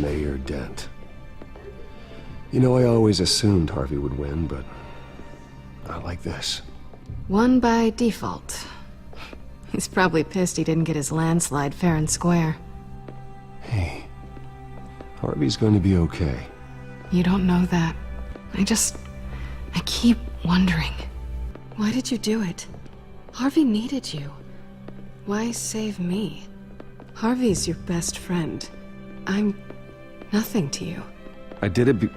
Mayor Dent. You know, I always assumed Harvey would win, but not like this. Won by default. He's probably pissed he didn't get his landslide fair and square. Hey, Harvey's going to be okay. You don't know that. I keep wondering. Why did you do it? Harvey needed you. Why save me? Harvey's your best friend. I'm nothing to you. I did it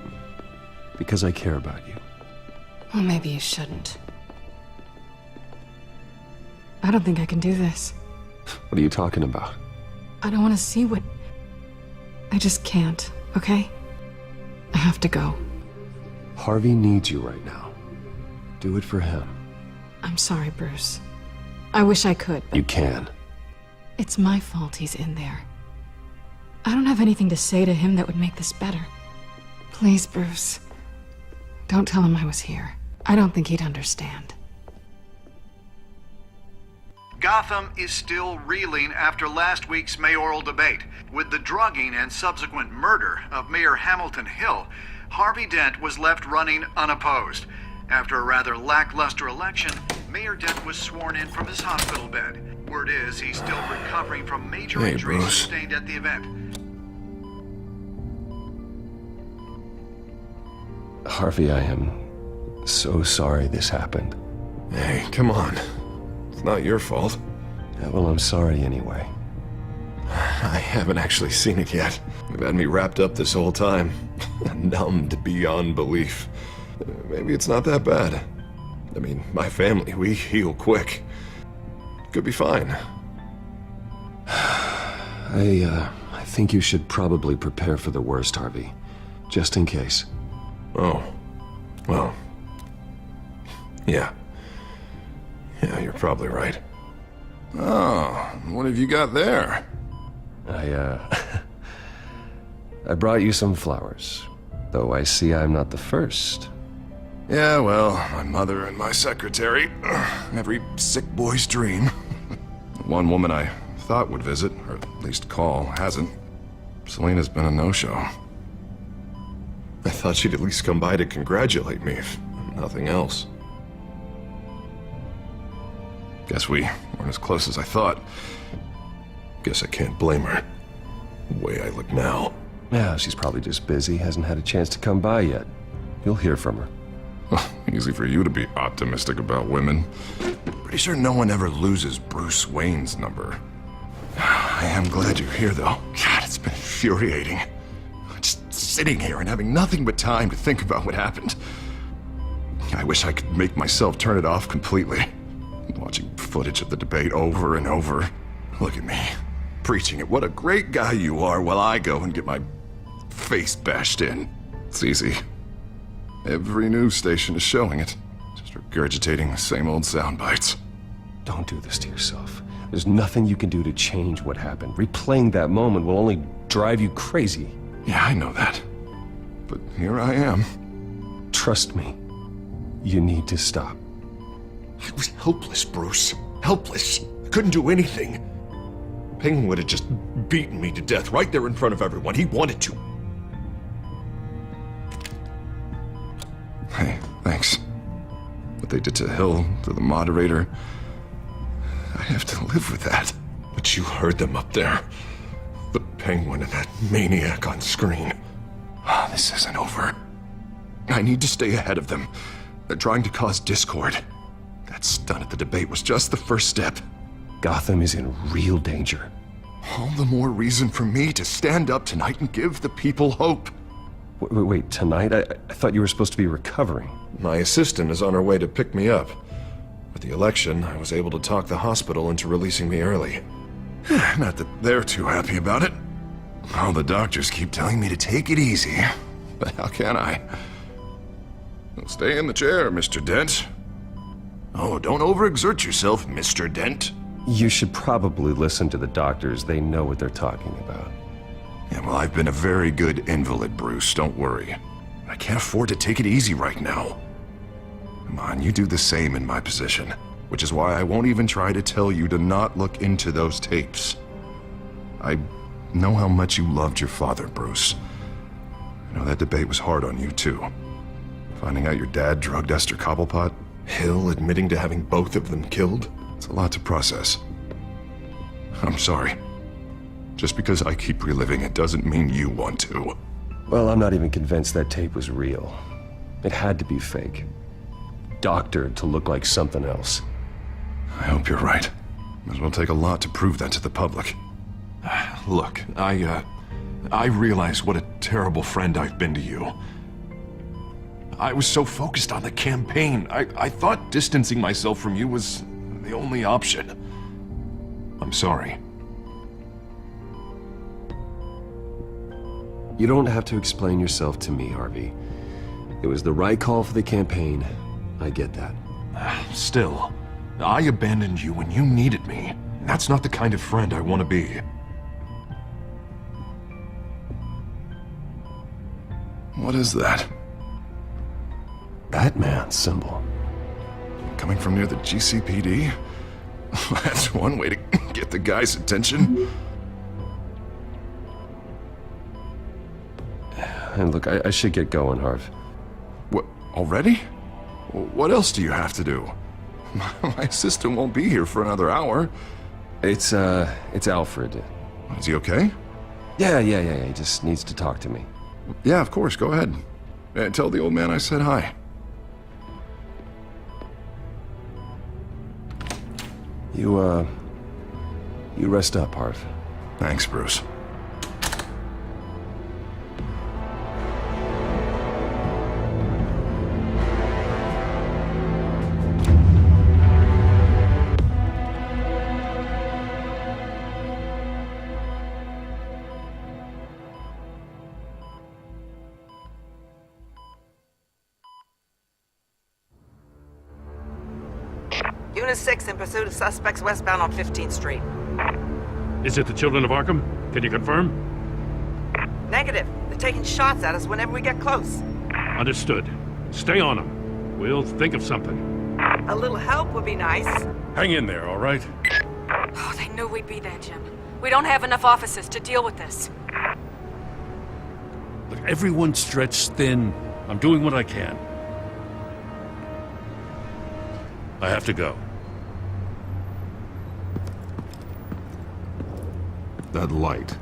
because I care about you. Well, maybe you shouldn't. I don't think I can do this. What are you talking about? I don't want to see what... I just can't, okay? I have to go. Harvey needs you right now. Do it for him. I'm sorry, Bruce. I wish I could, but You can. it's my fault he's in there. I don't have anything to say to him that would make this better. Please, Bruce. Don't tell him I was here. I don't think he'd understand. Gotham is still reeling after last week's mayoral debate. With the drugging and subsequent murder of Mayor Hamilton Hill, Harvey Dent was left running unopposed. After a rather lackluster election, Mayor Dent was sworn in from his hospital bed. Word is he's still recovering from major injuries Bruce. sustained at the event. Harvey, I am so sorry this happened. Hey, come on. It's not your fault. Yeah, well, I'm sorry anyway. I haven't actually seen it yet. They've had me wrapped up this whole time. Numbed beyond belief. Maybe it's not that bad. I mean, my family, we heal quick. Could be fine. I think you should probably prepare for the worst, Harvey. Just in case. Oh. Well. Yeah. Yeah, you're probably right. Oh, what have you got there? I brought you some flowers. Though I see I'm not the first. Yeah, well, my mother and my secretary. Every sick boy's dream. One woman I thought would visit, or at least call, hasn't. Selena's been a no-show. I thought she'd at least come by to congratulate me, if nothing else. Guess we weren't as close as I thought. Guess I can't blame her. The way I look now. Yeah, she's probably just busy, hasn't had a chance to come by yet. You'll hear from her. Easy for you to be optimistic about women. Pretty sure no one ever loses Bruce Wayne's number. I am glad you're here, though. God, it's been infuriating. Just sitting here and having nothing but time to think about what happened. I wish I could make myself turn it off completely. Watching footage of the debate over and over. Look at me, preaching it. What a great guy you are, while I go and get my face bashed in. It's easy. Every news station is showing it. Just regurgitating the same old sound bites. Don't do this to yourself. There's nothing you can do to change what happened. Replaying that moment will only drive you crazy. Yeah, I know that. But here I am. Trust me. You need to stop. I was helpless, Bruce. Helpless. I couldn't do anything. Penguin would have just beaten me to death right there in front of everyone. He wanted to. Hey, thanks. What they did to Hill, to the moderator, I have to live with that. But you heard them up there. The Penguin and that maniac on screen. This isn't over. I need to stay ahead of them. They're trying to cause discord. That stunt at the debate was just the first step. Gotham is in real danger. All the more reason for me to stand up tonight and give the people hope. Wait, tonight? I thought you were supposed to be recovering. My assistant is on her way to pick me up. With the election, I was able to talk the hospital into releasing me early. Not that they're too happy about it. All the doctors keep telling me to take it easy. But how can I? Well, stay in the chair, Mr. Dent. Oh, don't overexert yourself, Mr. Dent. You should probably listen to the doctors. They know what they're talking about. Yeah, well, I've been a very good invalid, Bruce. Don't worry. I can't afford to take it easy right now. Come on, you do the same in my position. Which is why I won't even try to tell you to not look into those tapes. I know how much you loved your father, Bruce. I know that debate was hard on you, too. Finding out your dad drugged Esther Cobblepot, Hill admitting to having both of them killed, it's a lot to process. I'm sorry. Just because I keep reliving it doesn't mean you want to. Well, I'm not even convinced that tape was real. It had to be fake. Doctored to look like something else. I hope you're right. It will take a lot to prove that to the public. Look, I realize what a terrible friend I've been to you. I was so focused on the campaign. I thought distancing myself from you was the only option. I'm sorry. You don't have to explain yourself to me, Harvey. It was the right call for the campaign. I get that. Still, I abandoned you when you needed me. That's not the kind of friend I want to be. What is that? Batman symbol. Coming from near the GCPD? That's one way to get the guy's attention. And look, I should get going, Harv. What, already? What else do you have to do? My assistant won't be here for another hour. It's Alfred. Is he okay? Yeah, he just needs to talk to me. Yeah, of course, go ahead. Tell the old man I said hi. You rest up, Harv. Thanks, Bruce. Unit 6 in pursuit of suspects westbound on 15th Street. Is it the Children of Arkham? Can you confirm? Negative. They're taking shots at us whenever we get close. Understood. Stay on them. We'll think of something. A little help would be nice. Hang in there, all right? Oh, they knew we'd be there, Jim. We don't have enough officers to deal with this. Look, everyone's stretched thin. I'm doing what I can. I have to go. That light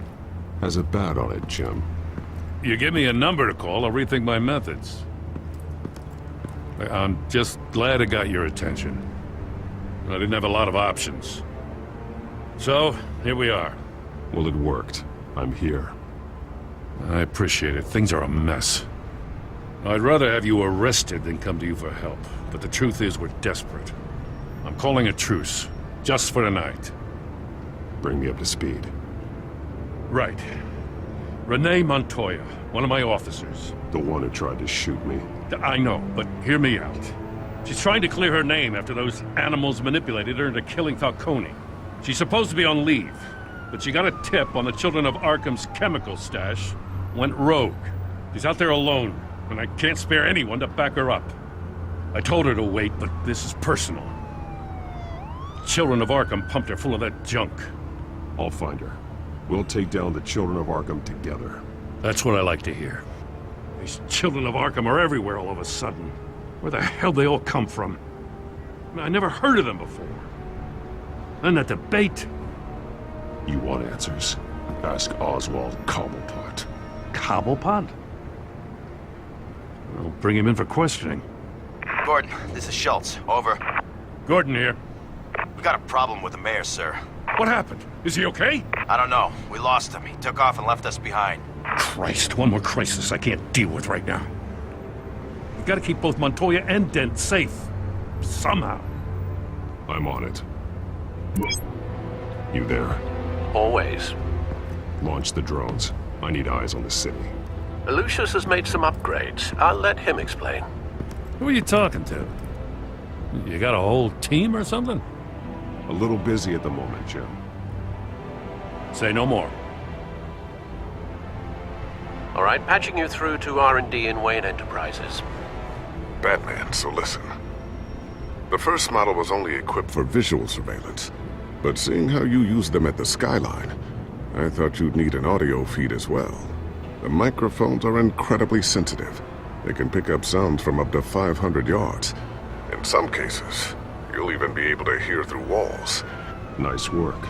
has a bat on it, Jim. You give me a number to call, I'll rethink my methods. I'm just glad it got your attention. I didn't have a lot of options. So, here we are. Well, it worked. I'm here. I appreciate it. Things are a mess. I'd rather have you arrested than come to you for help. But the truth is, we're desperate. I'm calling a truce. Just for tonight. Bring me up to speed. Right. Renee Montoya, one of my officers. The one who tried to shoot me. I know, but hear me out. She's trying to clear her name after those animals manipulated her into killing Falcone. She's supposed to be on leave, but she got a tip on the Children of Arkham's chemical stash, went rogue. She's out there alone, and I can't spare anyone to back her up. I told her to wait, but this is personal. Children of Arkham pumped her full of that junk. I'll find her. We'll take down the Children of Arkham together. That's what I like to hear. These Children of Arkham are everywhere all of a sudden. Where the hell they all come from? I never heard of them before. Then that debate. You want answers? Ask Oswald Cobblepot. Cobblepot? I'll bring him in for questioning. Gordon, this is Schultz. Over. Gordon here. We got a problem with the mayor, sir. What happened? Is he okay? I don't know. We lost him. He took off and left us behind. Christ, one more crisis I can't deal with right now. We've got to keep both Montoya and Dent safe. Somehow. I'm on it. You there? Always. Launch the drones. I need eyes on the city. Lucius has made some upgrades. I'll let him explain. Who are you talking to? You got a whole team or something? A little busy at the moment, Jim. Say no more. All right, patching you through to R&D in Wayne Enterprises. Batman, so listen. The first model was only equipped for visual surveillance, but seeing how you used them at the Skyline, I thought you'd need an audio feed as well. The microphones are incredibly sensitive. They can pick up sounds from up to 500 yards. In some cases, you'll even be able to hear through walls. Nice work.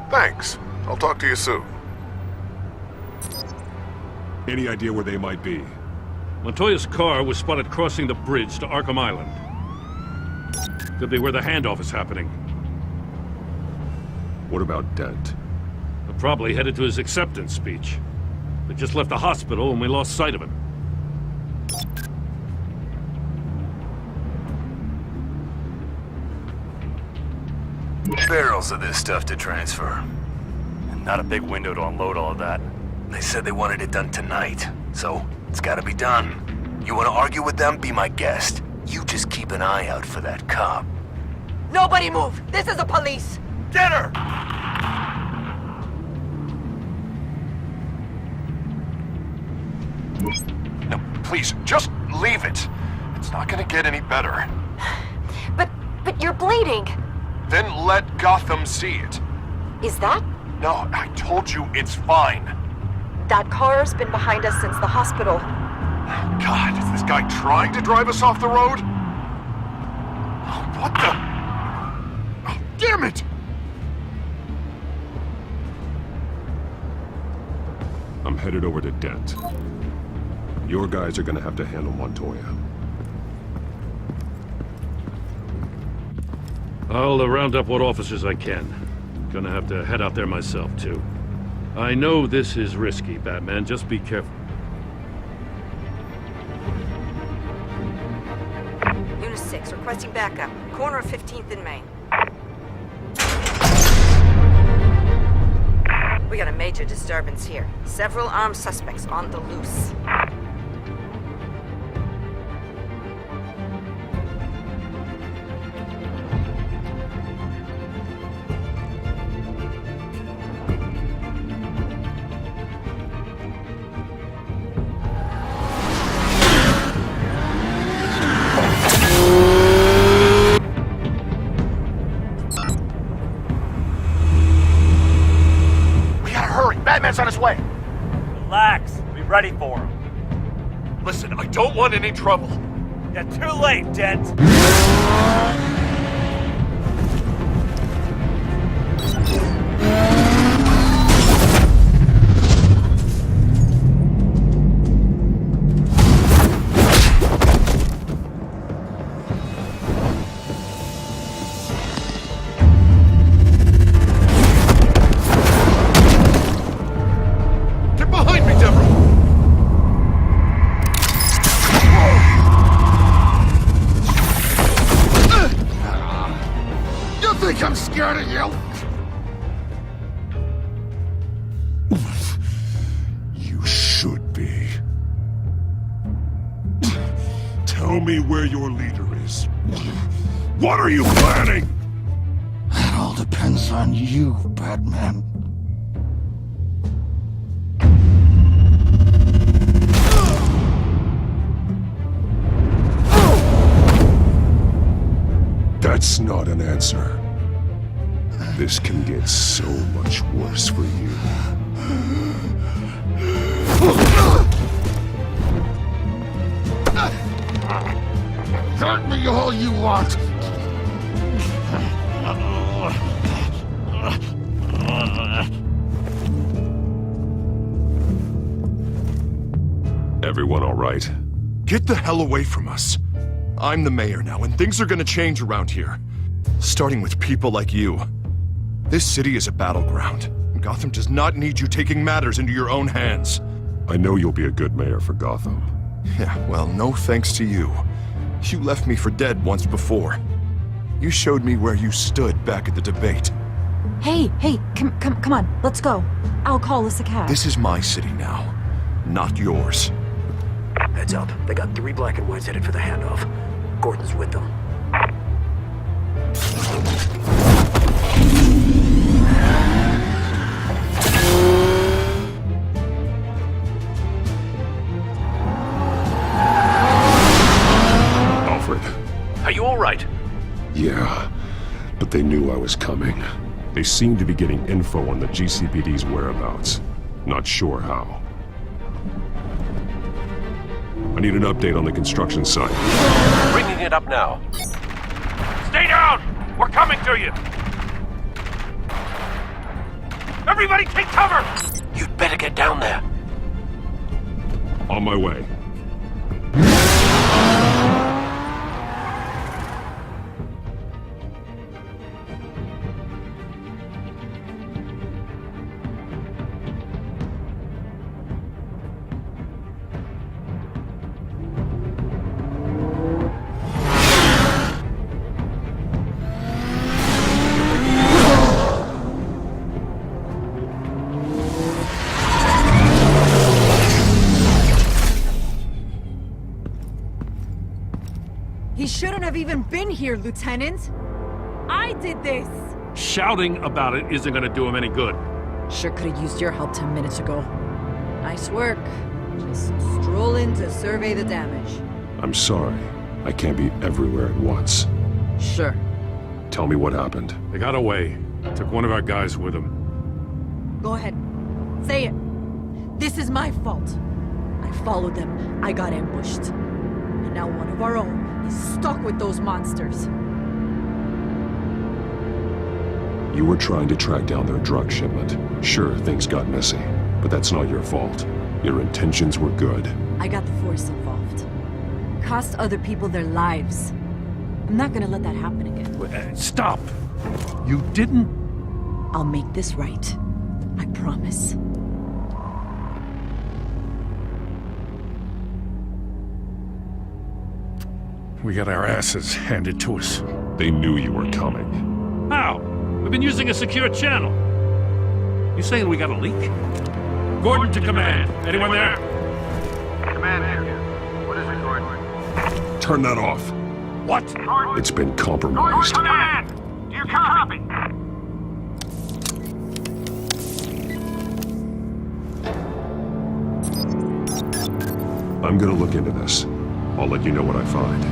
Thanks. I'll talk to you soon. Any idea where they might be? Montoya's car was spotted crossing the bridge to Arkham Island. Could be where the handoff is happening. What about Dent? They're probably headed to his acceptance speech. They just left the hospital and we lost sight of him. Barrels of this stuff to transfer. And not a big window to unload all of that. They said they wanted it done tonight, so it's gotta be done. You wanna argue with them? Be my guest. You just keep an eye out for that cop. Nobody move! This is the police! Get her! No, please, just leave it. It's not gonna get any better. But you're bleeding. Then let Gotham see it. Is that? No, I told you it's fine. That car's been behind us since the hospital. God, is this guy trying to drive us off the road? What the? Oh, damn it! I'm headed over to Dent. Your guys are gonna have to handle Montoya. I'll round up what officers I can. Gonna have to head out there myself, too. I know this is risky, Batman. Just be careful. Unit 6, requesting backup. Corner of 15th and Main. We got a major disturbance here. Several armed suspects on the loose. Batman's on his way. Relax. Be ready for him. Listen, I don't want any trouble. You're too late, Dent. I'm scared of you! You should be. Tell me where your leader is. What are you planning? That all depends on you, Batman. That's not an answer. This can get so much worse for you. Hurt me all you want. Everyone all right? Get the hell away from us. I'm the mayor now, and things are gonna change around here. Starting with people like you. This city is a battleground. Gotham does not need you taking matters into your own hands. I know you'll be a good mayor for Gotham. Yeah, well, no thanks to you. You left me for dead once before. You showed me where you stood back at the debate. Hey, come on, let's go. I'll call us a cab. This is my city now, not yours. Heads up, they got 3 black and whites headed for the handoff. Gordon's with them. Alfred. Are you all right? Yeah, but they knew I was coming. They seem to be getting info on the GCPD's whereabouts. Not sure how. I need an update on the construction site. Bringing it up now. Stay down! We're coming to you! Everybody take cover! You'd better get down there. On my way. He shouldn't have even been here, Lieutenant. I did this. Shouting about it isn't gonna do him any good. Sure could have used your help 10 minutes ago. Nice work. Just stroll in to survey the damage. I'm sorry. I can't be everywhere at once. Sure. Tell me what happened. They got away. Took one of our guys with them. Go ahead. Say it. This is my fault. I followed them. I got ambushed. And now one of our own is stuck with those monsters. You were trying to track down their drug shipment. Sure, things got messy, but that's not your fault. Your intentions were good. I got the Force involved. Cost other people their lives. I'm not gonna let that happen again. Stop! You didn't... I'll make this right. I promise. We got our asses handed to us. They knew you were coming. How? We've been using a secure channel. You saying we got a leak? Gordon to command. Anyone there? Command here. What is it, Gordon? Turn that off. What? It's been compromised. Command! Do you copy? I'm gonna look into this. I'll let you know what I find.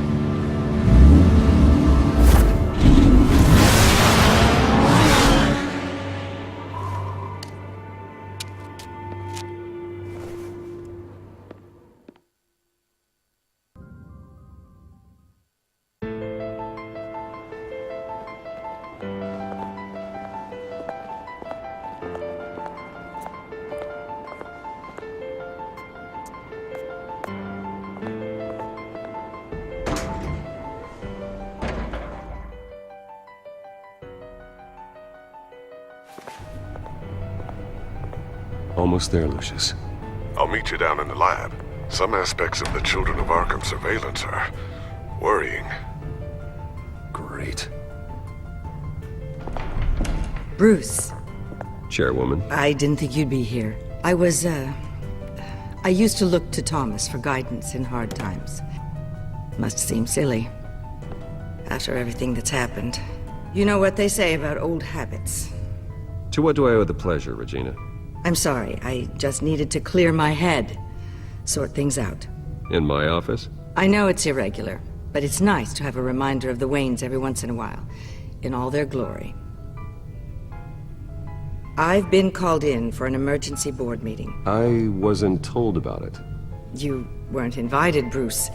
Almost there, Lucius. I'll meet you down in the lab. Some aspects of the Children of Arkham surveillance are worrying. Great. Bruce. Chairwoman. I didn't think you'd be here. I used to look to Thomas for guidance in hard times. Must seem silly. After everything that's happened. You know what they say about old habits. To what do I owe the pleasure, Regina? I'm sorry, I just needed to clear my head. Sort things out. In my office? I know it's irregular, but it's nice to have a reminder of the Waynes every once in a while, in all their glory. I've been called in for an emergency board meeting. I wasn't told about it. You weren't invited, Bruce.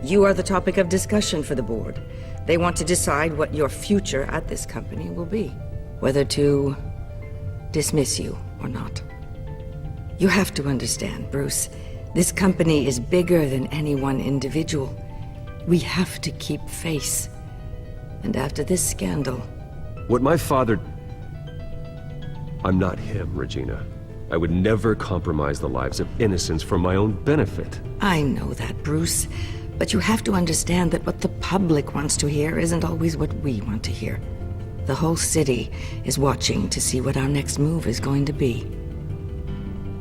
You are the topic of discussion for the board. They want to decide what your future at this company will be. Whether to dismiss you or not. You have to understand, Bruce. This company is bigger than any one individual. We have to keep face. And after this scandal... What my father... I'm not him, Regina. I would never compromise the lives of innocents for my own benefit. I know that, Bruce. But you have to understand that what the public wants to hear isn't always what we want to hear. The whole city is watching to see what our next move is going to be.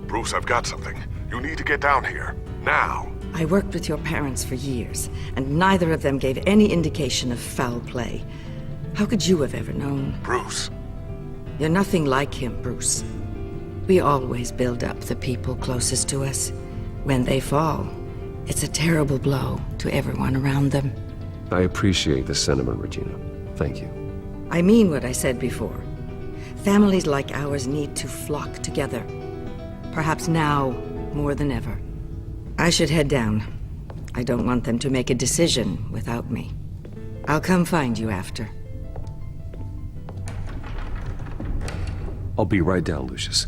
Bruce, I've got something. You need to get down here. Now. I worked with your parents for years, and neither of them gave any indication of foul play. How could you have ever known? Bruce. You're nothing like him, Bruce. We always build up the people closest to us. When they fall, it's a terrible blow to everyone around them. I appreciate the sentiment, Regina. Thank you. I mean what I said before. Families like ours need to flock together. Perhaps now more than ever. I should head down. I don't want them to make a decision without me. I'll come find you after. I'll be right down, Lucius.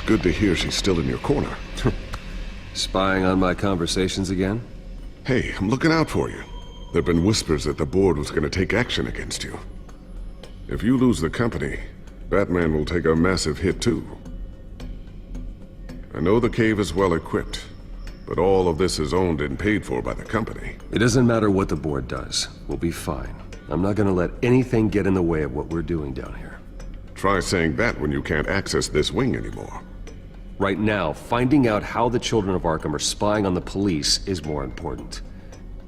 Good to hear she's still in your corner. Spying on my conversations again? Hey, I'm looking out for you. There've been whispers that the board was gonna take action against you. If you lose the company, Batman will take a massive hit too. I know the cave is well equipped, but all of this is owned and paid for by the company. It doesn't matter what the board does. We'll be fine. I'm not gonna let anything get in the way of what we're doing down here. Try saying that when you can't access this wing anymore. Right now, finding out how the children of Arkham are spying on the police is more important.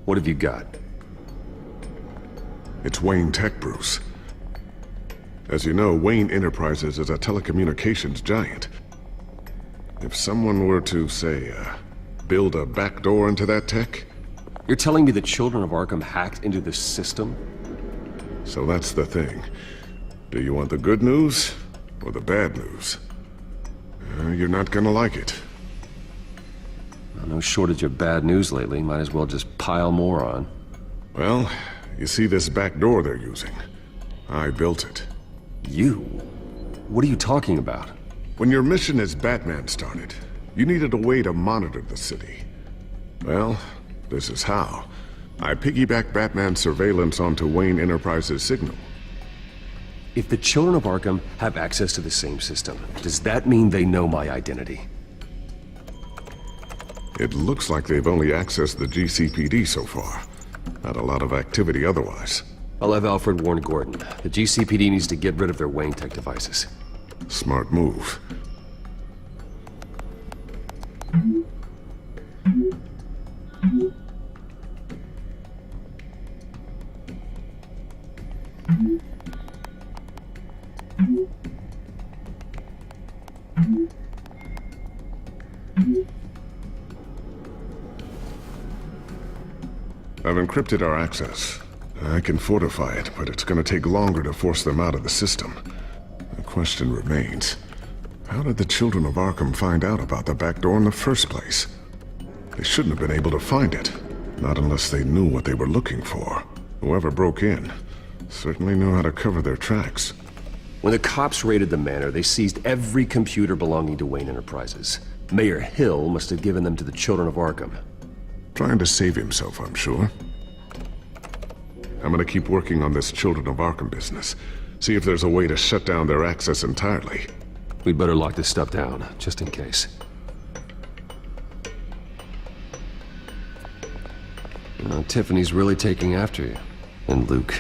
What have you got? It's Wayne Tech, Bruce. As you know, Wayne Enterprises is a telecommunications giant. If someone were to, say, build a backdoor into that tech... You're telling me the children of Arkham hacked into this system? So that's the thing. Do you want the good news or the bad news? You're not gonna like it. No shortage of bad news lately. Might as well just pile more on. Well, you see this back door they're using? I built it. You? What are you talking about? When your mission as Batman started, you needed a way to monitor the city. Well, this is how. I piggybacked Batman's surveillance onto Wayne Enterprises' signal. If the children of Arkham have access to the same system, does that mean they know my identity? It looks like they've only accessed the GCPD so far. Not a lot of activity otherwise. I'll have Alfred warn Gordon. The GCPD needs to get rid of their Wayne Tech devices. Smart move. I've encrypted our access. I can fortify it, but it's gonna take longer to force them out of the system. The question remains, how did the children of Arkham find out about the back door in the first place? They shouldn't have been able to find it. Not unless they knew what they were looking for. Whoever broke in certainly knew how to cover their tracks. When the cops raided the manor, they seized every computer belonging to Wayne Enterprises. Mayor Hill must have given them to the children of Arkham. Trying to save himself, I'm sure. I'm gonna keep working on this Children of Arkham business. See if there's a way to shut down their access entirely. We'd better lock this stuff down, just in case. Tiffany's really taking after you. And Luke,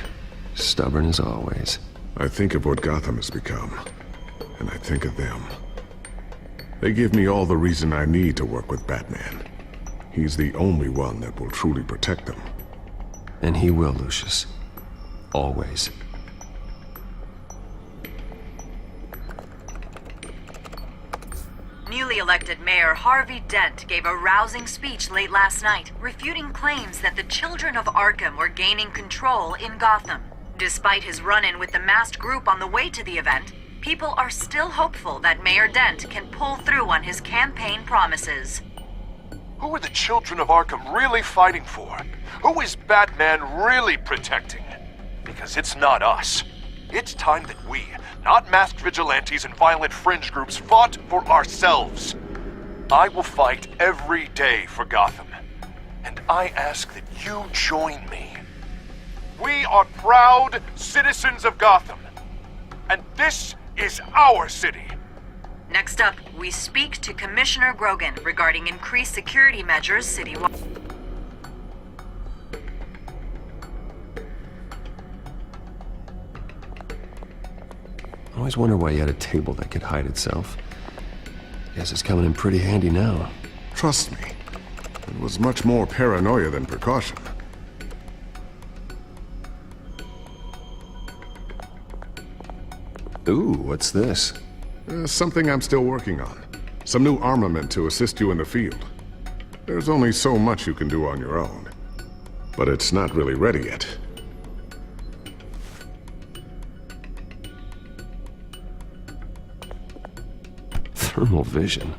stubborn as always. I think of what Gotham has become, and I think of them. They give me all the reason I need to work with Batman. He's the only one that will truly protect them. And he will, Lucius. Always. Newly elected Mayor Harvey Dent gave a rousing speech late last night, refuting claims that the children of Arkham were gaining control in Gotham. Despite his run-in with the masked group on the way to the event, people are still hopeful that Mayor Dent can pull through on his campaign promises. Who are the children of Arkham really fighting for? Who is Batman really protecting? Because it's not us. It's time that we, not masked vigilantes and violent fringe groups, fought for ourselves. I will fight every day for Gotham. And I ask that you join me. We are proud citizens of Gotham. And this is our city. Next up, we speak to Commissioner Grogan regarding increased security measures citywide. I always wonder why you had a table that could hide itself. Guess it's coming in pretty handy now. Trust me, it was much more paranoia than precaution. Ooh, what's this? Something I'm still working on. Some new armament to assist you in the field. There's only so much you can do on your own. But it's not really ready yet. Thermal vision.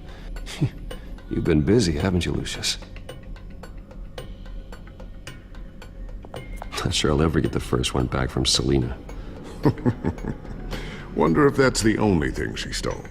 You've been busy, haven't you, Lucius? Not sure I'll ever get the first one back from Selina. Wonder if that's the only thing she stole.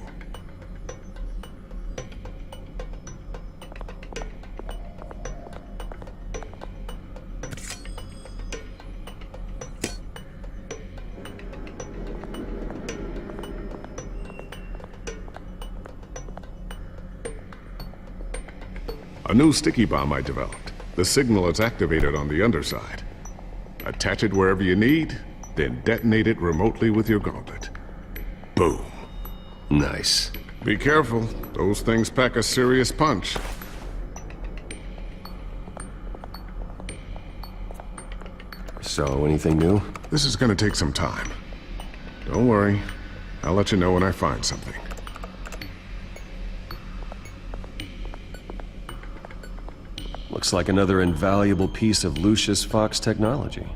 A new sticky bomb I developed. The signal is activated on the underside. Attach it wherever you need, then detonate it remotely with your gauntlet. Boom. Nice. Be careful. Those things pack a serious punch. So, anything new? This is gonna take some time. Don't worry. I'll let you know when I find something. Looks like another invaluable piece of Lucius Fox technology.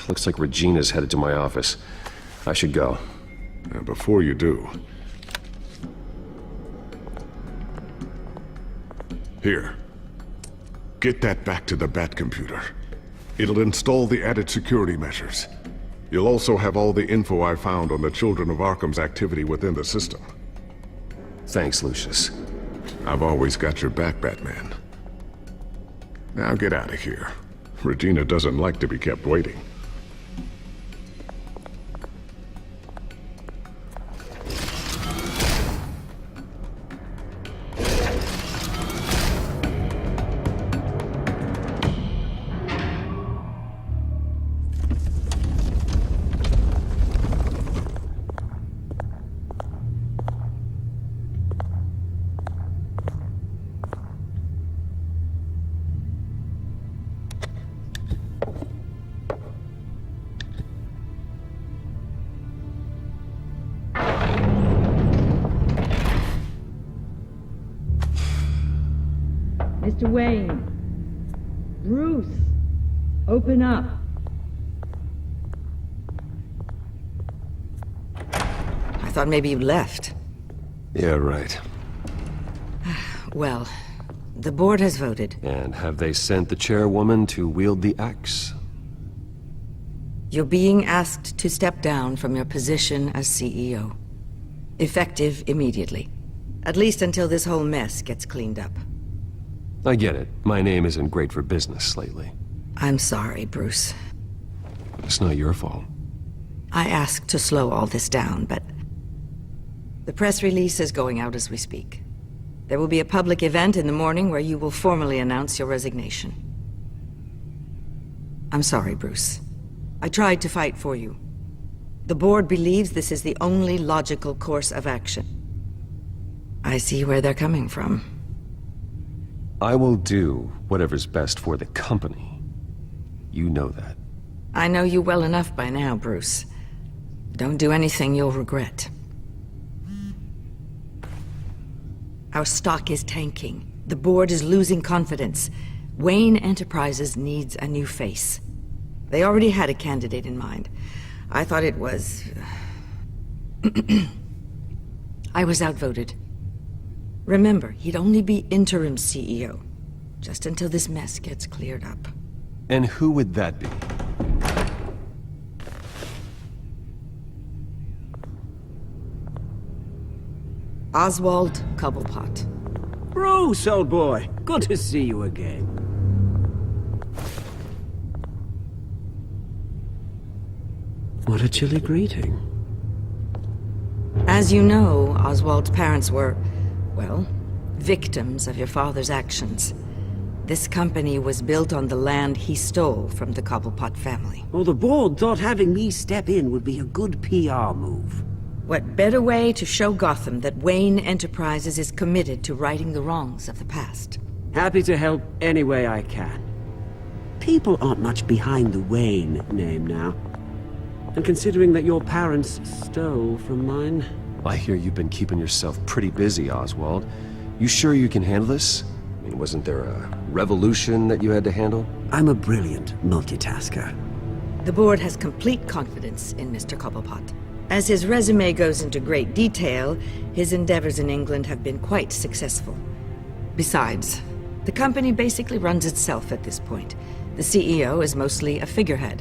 Looks like Regina's headed to my office. I should go. Before you do... Here. Get that back to the Bat computer. It'll install the added security measures. You'll also have all the info I found on the Children of Arkham's activity within the system. Thanks, Lucius. I've always got your back, Batman. Now get out of here. Regina doesn't like to be kept waiting. Mr. Wayne. Bruce. Open up. I thought maybe you left. Yeah, right. Well, the board has voted. And have they sent the chairwoman to wield the axe? You're being asked to step down from your position as CEO. Effective immediately. At least until this whole mess gets cleaned up. I get it. My name isn't great for business lately. I'm sorry, Bruce. It's not your fault. I asked to slow all this down, but... the press release is going out as we speak. There will be a public event in the morning where you will formally announce your resignation. I'm sorry, Bruce. I tried to fight for you. The board believes this is the only logical course of action. I see where they're coming from. I will do whatever's best for the company. You know that. I know you well enough by now, Bruce. Don't do anything you'll regret. Our stock is tanking. The board is losing confidence. Wayne Enterprises needs a new face. They already had a candidate in mind. I thought it was... I was outvoted. Remember, he'd only be interim CEO, just until this mess gets cleared up. And who would that be? Oswald Cobblepot. Bruce, old boy. Good to see you again. What a chilly greeting. As you know, Oswald's parents were, well, victims of your father's actions. This company was built on the land he stole from the Cobblepot family. Well, the board thought having me step in would be a good PR move. What better way to show Gotham that Wayne Enterprises is committed to righting the wrongs of the past? Happy to help any way I can. People aren't much behind the Wayne name now. And considering that your parents stole from mine... I hear you've been keeping yourself pretty busy, Oswald. You sure you can handle this? I mean, wasn't there a revolution that you had to handle? I'm a brilliant multitasker. The board has complete confidence in Mr. Cobblepot. As his resume goes into great detail, his endeavors in England have been quite successful. Besides, the company basically runs itself at this point. The CEO is mostly a figurehead.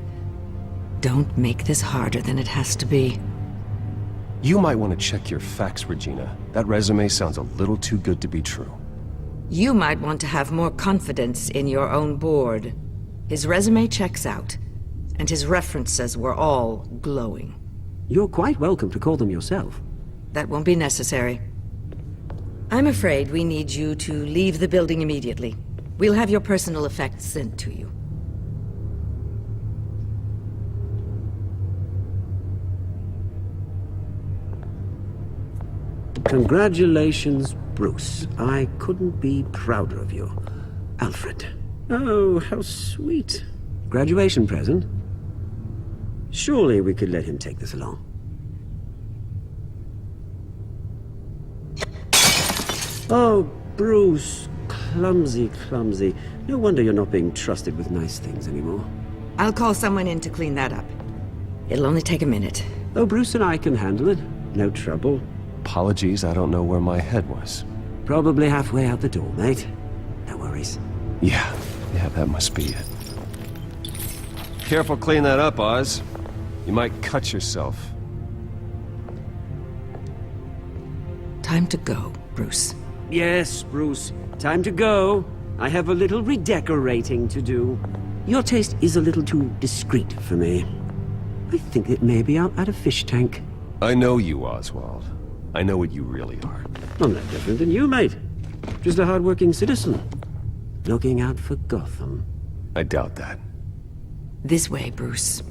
Don't make this harder than it has to be. You might want to check your facts, Regina. That resume sounds a little too good to be true. You might want to have more confidence in your own board. His resume checks out, and his references were all glowing. You're quite welcome to call them yourself. That won't be necessary. I'm afraid we need you to leave the building immediately. We'll have your personal effects sent to you. Congratulations, Bruce. I couldn't be prouder of you. Alfred. Oh, how sweet. Graduation present? Surely we could let him take this along. Oh, Bruce. Clumsy, clumsy. No wonder you're not being trusted with nice things anymore. I'll call someone in to clean that up. It'll only take a minute. Oh, Bruce and I can handle it. No trouble. Apologies, I don't know where my head was. Probably halfway out the door, mate. No worries. Yeah, that must be it. Careful cleaning that up, Oz. You might cut yourself. Time to go, Bruce. Yes, Bruce. Time to go. I have a little redecorating to do. Your taste is a little too discreet for me. I think that maybe I'll add a fish tank. I know you, Oswald. I know what you really are. I'm no different than you, mate. Just a hard-working citizen. Looking out for Gotham. I doubt that. This way, Bruce.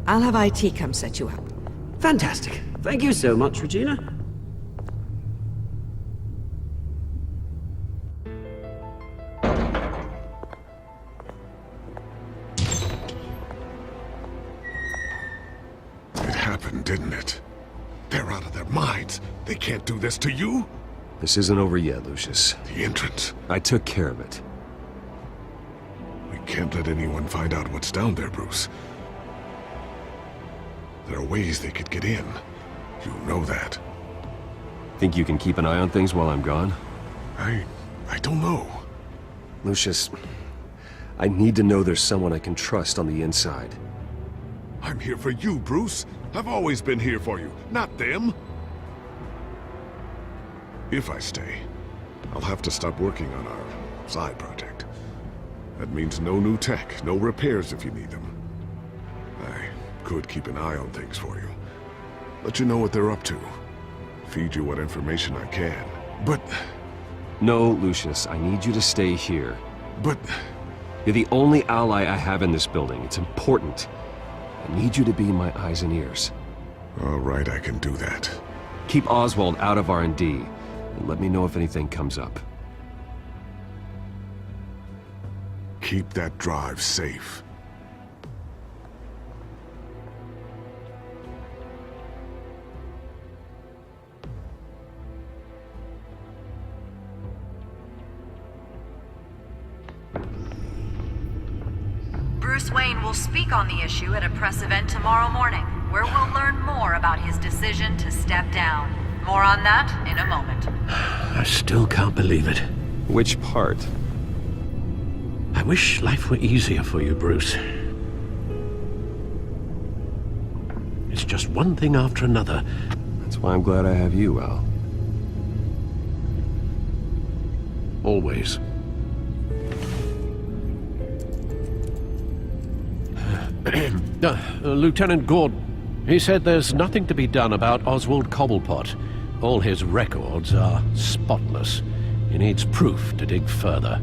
I'll have IT come set you up. Fantastic. Thank you so much, Regina. It happened, didn't it? They're out of their minds. They can't do this to you. This isn't over yet, Lucius. The entrance. I took care of it. We can't let anyone find out what's down there, Bruce. There are ways they could get in. You know that. Think you can keep an eye on things while I'm gone? I don't know. Lucius, I need to know there's someone I can trust on the inside. I'm here for you, Bruce. I've always been here for you, not them. If I stay, I'll have to stop working on our side project. That means no new tech, no repairs if you need them. I could keep an eye on things for you. Let you know what they're up to. Feed you what information I can. But... No, Lucius, I need you to stay here. But... You're the only ally I have in this building. It's important. I need you to be my eyes and ears. All right, I can do that. Keep Oswald out of R&D, and let me know if anything comes up. keep that drive safe. Bruce Wayne will speak on the issue at a press event tomorrow morning, where we'll learn more about his decision to step down. More on that in a moment. I still can't believe it. Which part? I wish life were easier for you, Bruce. It's just one thing after another. That's why I'm glad I have you, Al. Always. Lieutenant Gordon, he said there's nothing to be done about Oswald Cobblepot. All his records are spotless. He needs proof to dig further.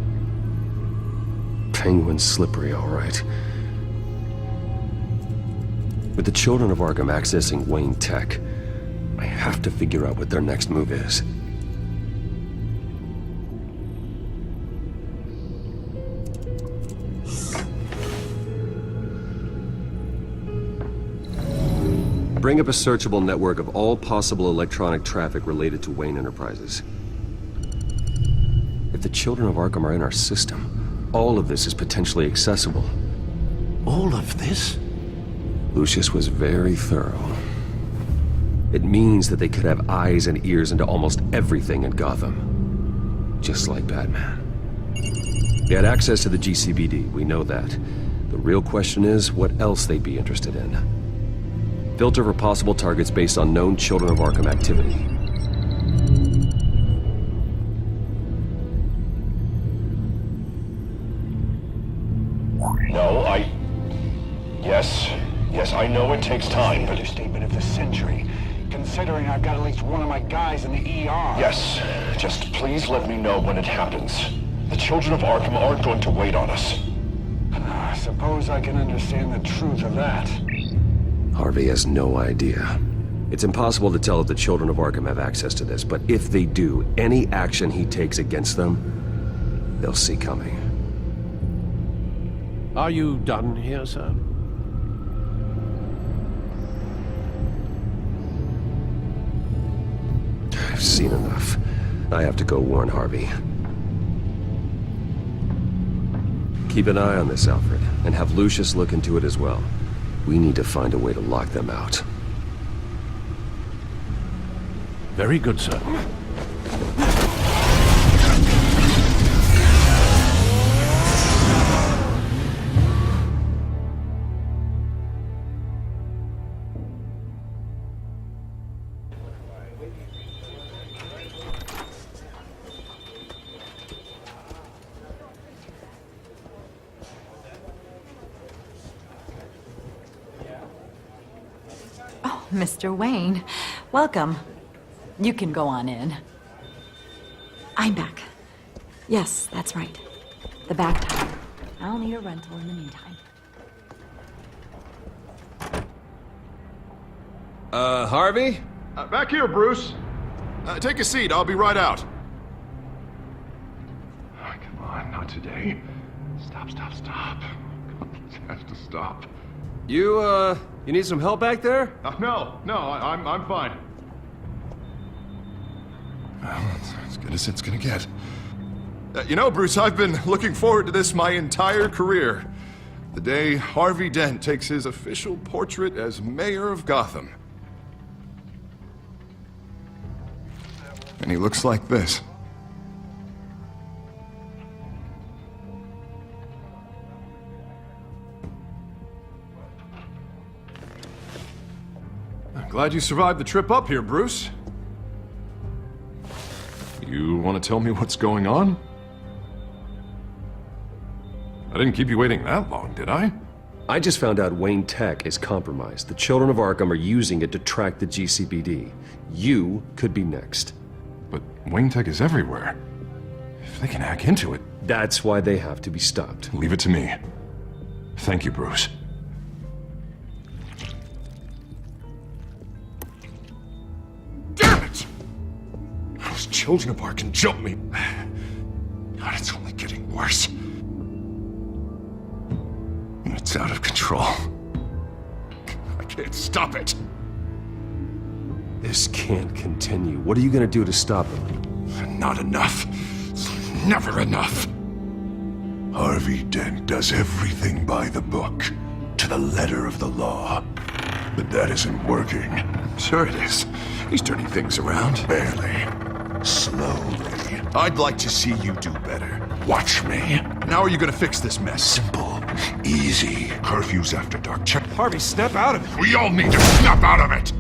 Penguin's slippery, all right. With the children of Arkham accessing Wayne Tech, I have to figure out what their next move is. Bring up a searchable network of all possible electronic traffic related to Wayne Enterprises. If the children of Arkham are in our system, all of this is potentially accessible. All of this? Lucius was very thorough. It means that they could have eyes and ears into almost everything in Gotham. Just like Batman. They had access to the GCPD, we know that. The real question is what else they'd be interested in. Filter for possible targets based on known Children of Arkham activity. No, Yes, I know it takes time, but... Understatement of the century, considering I've got at least one of my guys in the ER. Yes, just please let me know when it happens. The Children of Arkham aren't going to wait on us. I suppose I can understand the truth of that. Harvey has no idea. It's impossible to tell if the Children of Arkham have access to this, but if they do, any action he takes against them, they'll see coming. Are you done here, sir? I've seen enough. I have to go warn Harvey. Keep an eye on this, Alfred, and have Lucius look into it as well. We need to find a way to lock them out. Very good, sir. Mr. Wayne, welcome. You can go on in. I'm back. Yes, that's right. The back tire. I'll need a rental in the meantime. Harvey? Back here, Bruce. Take a seat, I'll be right out. Oh, come on, not today. Stop. It has to stop. You need some help back there? No, I'm fine. Well, that's as good as it's gonna get. You know, Bruce, I've been looking forward to this my entire career. The day Harvey Dent takes his official portrait as mayor of Gotham. And he looks like this. I'm glad you survived the trip up here, Bruce. You want to tell me what's going on? I didn't keep you waiting that long, did I? I just found out Wayne Tech is compromised. The Children of Arkham are using it to track the GCPD. You could be next. But Wayne Tech is everywhere. If they can hack into it... That's why they have to be stopped. Leave it to me. Thank you, Bruce. Damn it! Those children of Arkham jumped me. God, it's only getting worse. It's out of control. I can't stop it. This can't continue. What are you gonna do to stop him? Not enough. Never enough. Harvey Dent does everything by the book, to the letter of the law. But that isn't working. Sure it is. He's turning things around. Barely. Slowly. I'd like to see you do better. Watch me. How are you gonna fix this mess? Simple. Easy. Curfews after dark. Check. Harvey, snap out of it. We all need to snap out of it!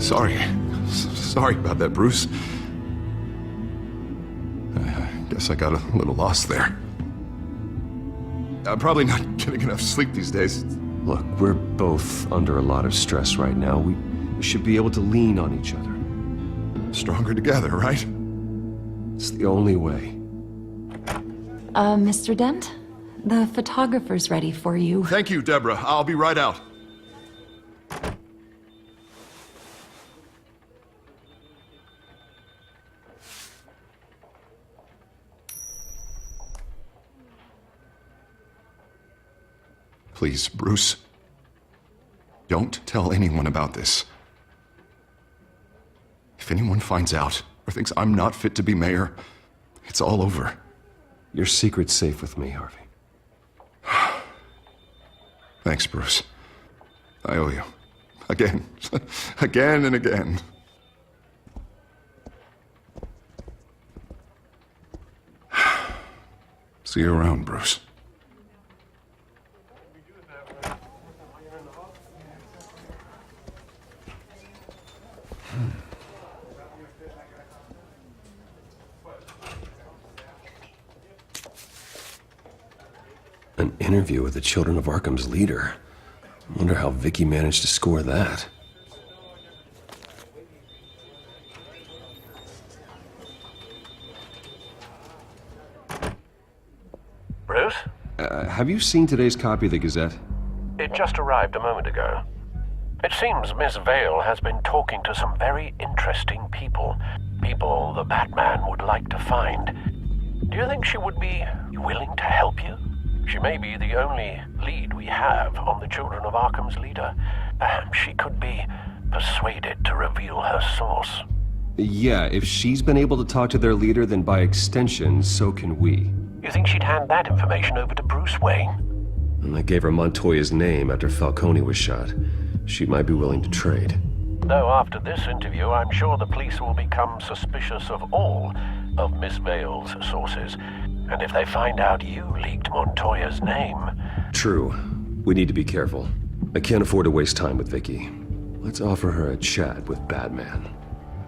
Sorry. Sorry about that, Bruce. I guess I got a little lost there. I'm probably not getting enough sleep these days. Look, we're both under a lot of stress right now. We should be able to lean on each other. Stronger together, right? It's the only way. Mr. Dent? The photographer's ready for you. Thank you, Deborah. I'll be right out. Please, Bruce. Don't tell anyone about this. If anyone finds out or thinks I'm not fit to be mayor, it's all over. Your secret's safe with me, Harvey. Thanks, Bruce. I owe you. Again. Again and again. See you around, Bruce. An interview with the Children of Arkham's leader. Wonder how Vicky managed to score that. Bruce? Have you seen today's copy of the Gazette? It just arrived a moment ago. It seems Miss Vale has been talking to some very interesting people. People the Batman would like to find. Do you think she would be willing to help you? She may be the only lead we have on the Children of Arkham's leader. Perhaps she could be persuaded to reveal her source. Yeah, if she's been able to talk to their leader, then by extension, so can we. You think she'd hand that information over to Bruce Wayne? And I gave her Montoya's name after Falcone was shot. She might be willing to trade. Though after this interview, I'm sure the police will become suspicious of all of Miss Vale's sources. And if they find out you leaked Montoya's name... True. We need to be careful. I can't afford to waste time with Vicky. Let's offer her a chat with Batman.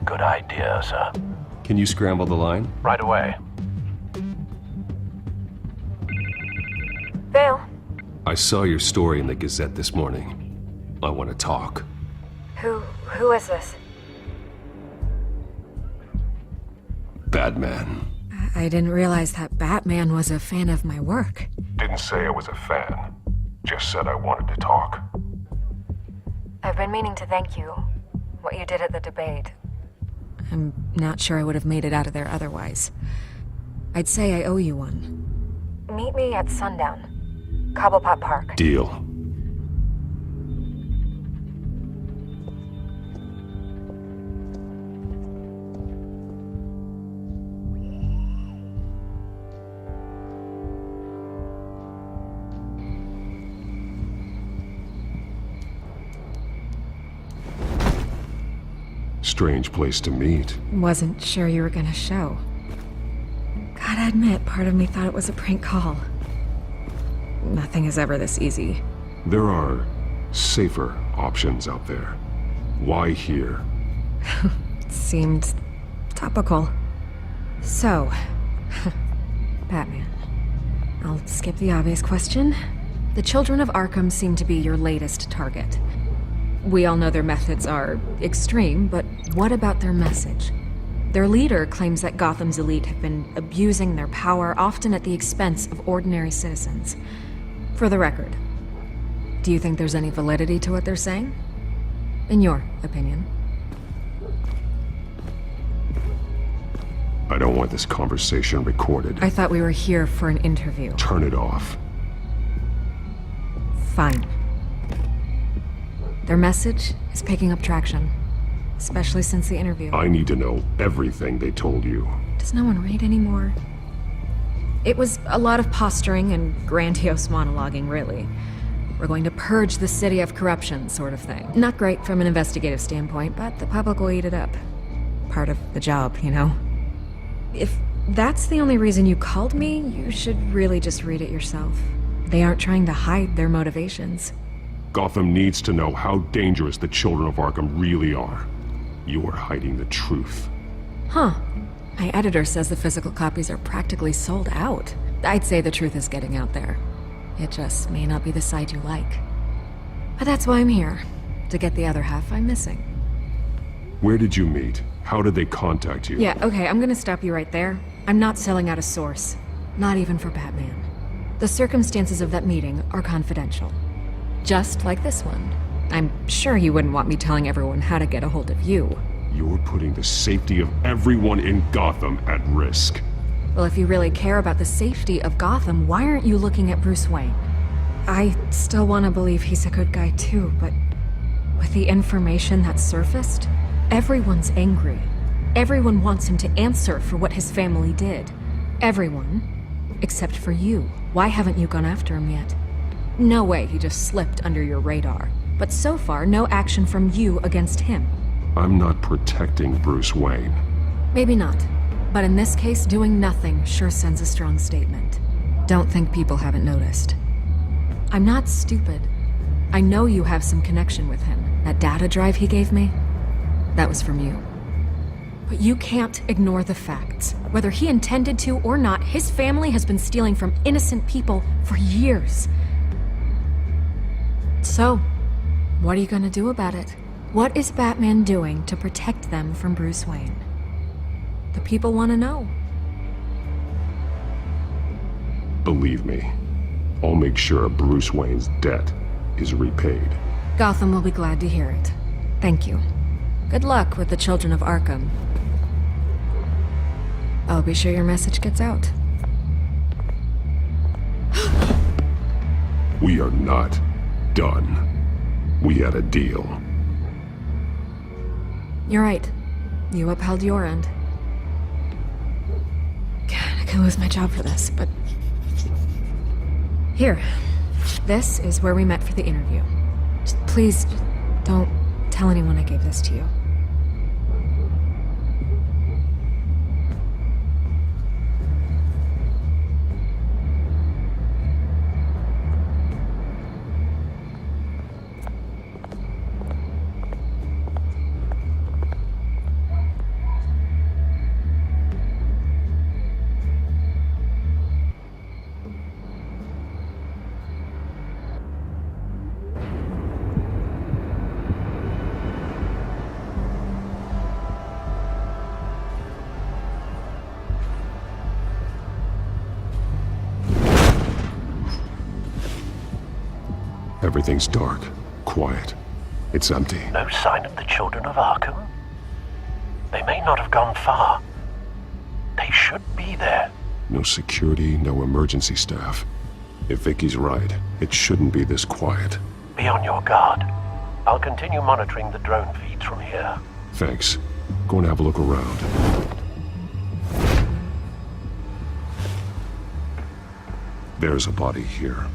Good idea, sir. Can you scramble the line? Right away. Vale. I saw your story in the Gazette this morning. I want to talk. Who is this? Batman. I didn't realize that Batman was a fan of my work. Didn't say I was a fan. Just said I wanted to talk. I've been meaning to thank you. What you did at the debate. I'm not sure I would have made it out of there otherwise. I'd say I owe you one. Meet me at sundown. Cobblepot Park. Deal. Strange place to meet. Wasn't sure you were gonna show. Gotta admit, part of me thought it was a prank call. Nothing is ever this easy. There are safer options out there. Why here? Seemed topical. So, Batman. I'll skip the obvious question. The Children of Arkham seem to be your latest target. We all know their methods are extreme, but what about their message? Their leader claims that Gotham's elite have been abusing their power, often at the expense of ordinary citizens. For the record, do you think there's any validity to what they're saying? In your opinion? I don't want this conversation recorded. I thought we were here for an interview. Turn it off. Fine. Their message is picking up traction, especially since the interview. I need to know everything they told you. Does no one read anymore? It was a lot of posturing and grandiose monologuing, really. We're going to purge the city of corruption, sort of thing. Not great from an investigative standpoint, but the public will eat it up. Part of the job, you know? If that's the only reason you called me, you should really just read it yourself. They aren't trying to hide their motivations. Gotham needs to know how dangerous the children of Arkham really are. You're hiding the truth. Huh. My editor says the physical copies are practically sold out. I'd say the truth is getting out there. It just may not be the side you like. But that's why I'm here. To get the other half I'm missing. Where did you meet? How did they contact you? Yeah, okay, I'm gonna stop you right there. I'm not selling out a source. Not even for Batman. The circumstances of that meeting are confidential. Just like this one. I'm sure you wouldn't want me telling everyone how to get a hold of you. You're putting the safety of everyone in Gotham at risk. Well, if you really care about the safety of Gotham, why aren't you looking at Bruce Wayne? I still want to believe he's a good guy too, but with the information that surfaced, everyone's angry. Everyone wants him to answer for what his family did. Everyone, except for you. Why haven't you gone after him yet? No way he just slipped under your radar. But so far, no action from you against him. I'm not protecting Bruce Wayne. Maybe not. But in this case, doing nothing sure sends a strong statement. Don't think people haven't noticed. I'm not stupid. I know you have some connection with him. That data drive he gave me, that was from you. But you can't ignore the facts. Whether he intended to or not, his family has been stealing from innocent people for years. So, what are you gonna do about it? What is Batman doing to protect them from Bruce Wayne? The people want to know. Believe me, I'll make sure Bruce Wayne's debt is repaid. Gotham will be glad to hear it. Thank you. Good luck with the children of Arkham. I'll be sure your message gets out. We are not done. We had a deal. You're right. You upheld your end. God, I could lose my job for this, but... Here. This is where we met for the interview. Just please, don't tell anyone I gave this to you. Everything's dark, quiet. It's empty. No sign of the children of Arkham? They may not have gone far. They should be there. No security, no emergency staff. If Vicky's right, it shouldn't be this quiet. Be on your guard. I'll continue monitoring the drone feeds from here. Thanks. Go and have a look around. There's a body here.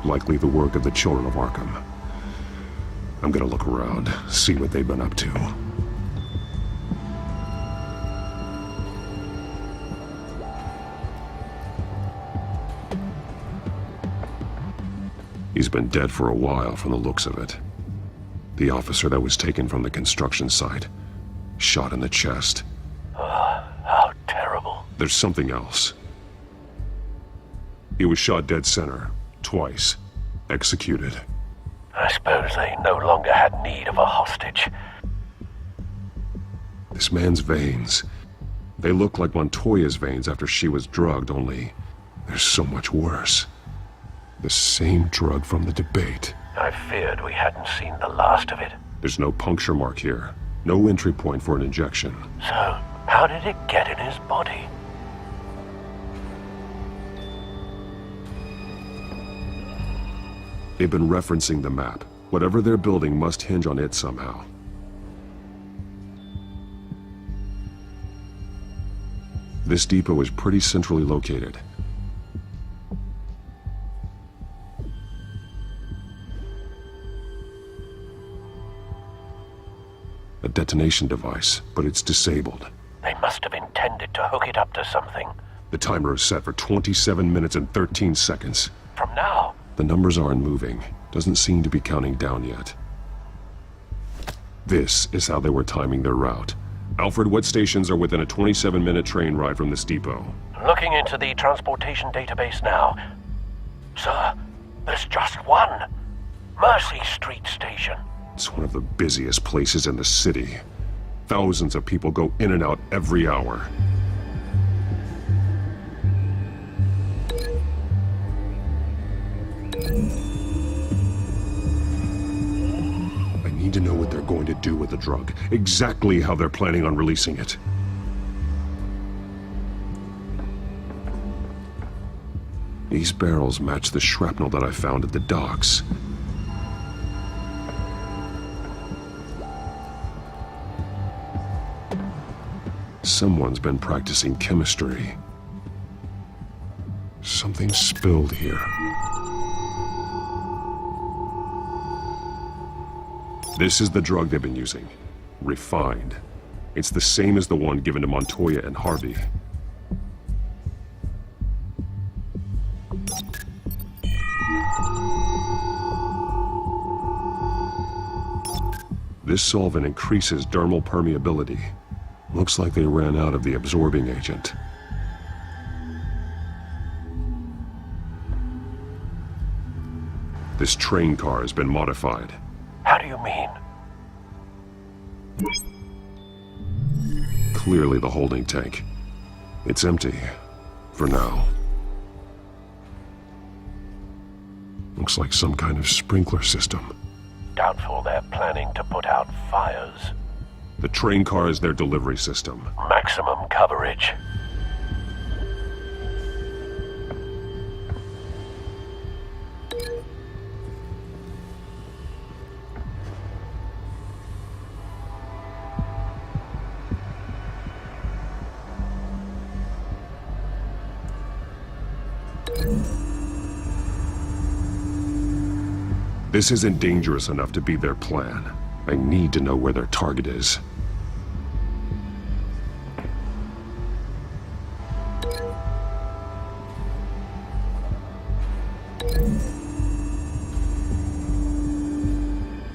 Likely the work of the children of Arkham. I'm gonna look around, see what they've been up to. He's been dead for a while from the looks of it. The officer that was taken from the construction site. Shot in the chest. How terrible. There's something else. He was shot dead center. Twice. Executed. I suppose they no longer had need of a hostage. This man's veins. They look like Montoya's veins after she was drugged, only they're so much worse. The same drug from the debate. I feared we hadn't seen the last of it. There's no puncture mark here. No entry point for an injection. So, How did it get in his body? They've been referencing the map. Whatever they're building must hinge on it somehow. This depot is pretty centrally located. A detonation device, but it's disabled. They must have intended to hook it up to something. The timer is set for 27 minutes and 13 seconds. From now? The numbers aren't moving. Doesn't seem to be counting down yet. This is how they were timing their route. Alfred, what stations are within a 27-minute train ride from this depot? Looking into the transportation database now. Sir, there's just one. Mercy Street Station. It's one of the busiest places in the city. Thousands of people go in and out every hour. I need to know what they're going to do with the drug. Exactly how they're planning on releasing it. These barrels match the shrapnel that I found at the docks. Someone's been practicing chemistry. Something spilled here. This is the drug they've been using. Refined. It's the same as the one given to Montoya and Harvey. This solvent increases dermal permeability. Looks like they ran out of the absorbing agent. This train car has been modified. How do you mean? Clearly the holding tank. It's empty. For now. Looks like some kind of sprinkler system. Doubtful they're planning to put out fires. The train car is their delivery system. Maximum coverage. This isn't dangerous enough to be their plan. I need to know where their target is.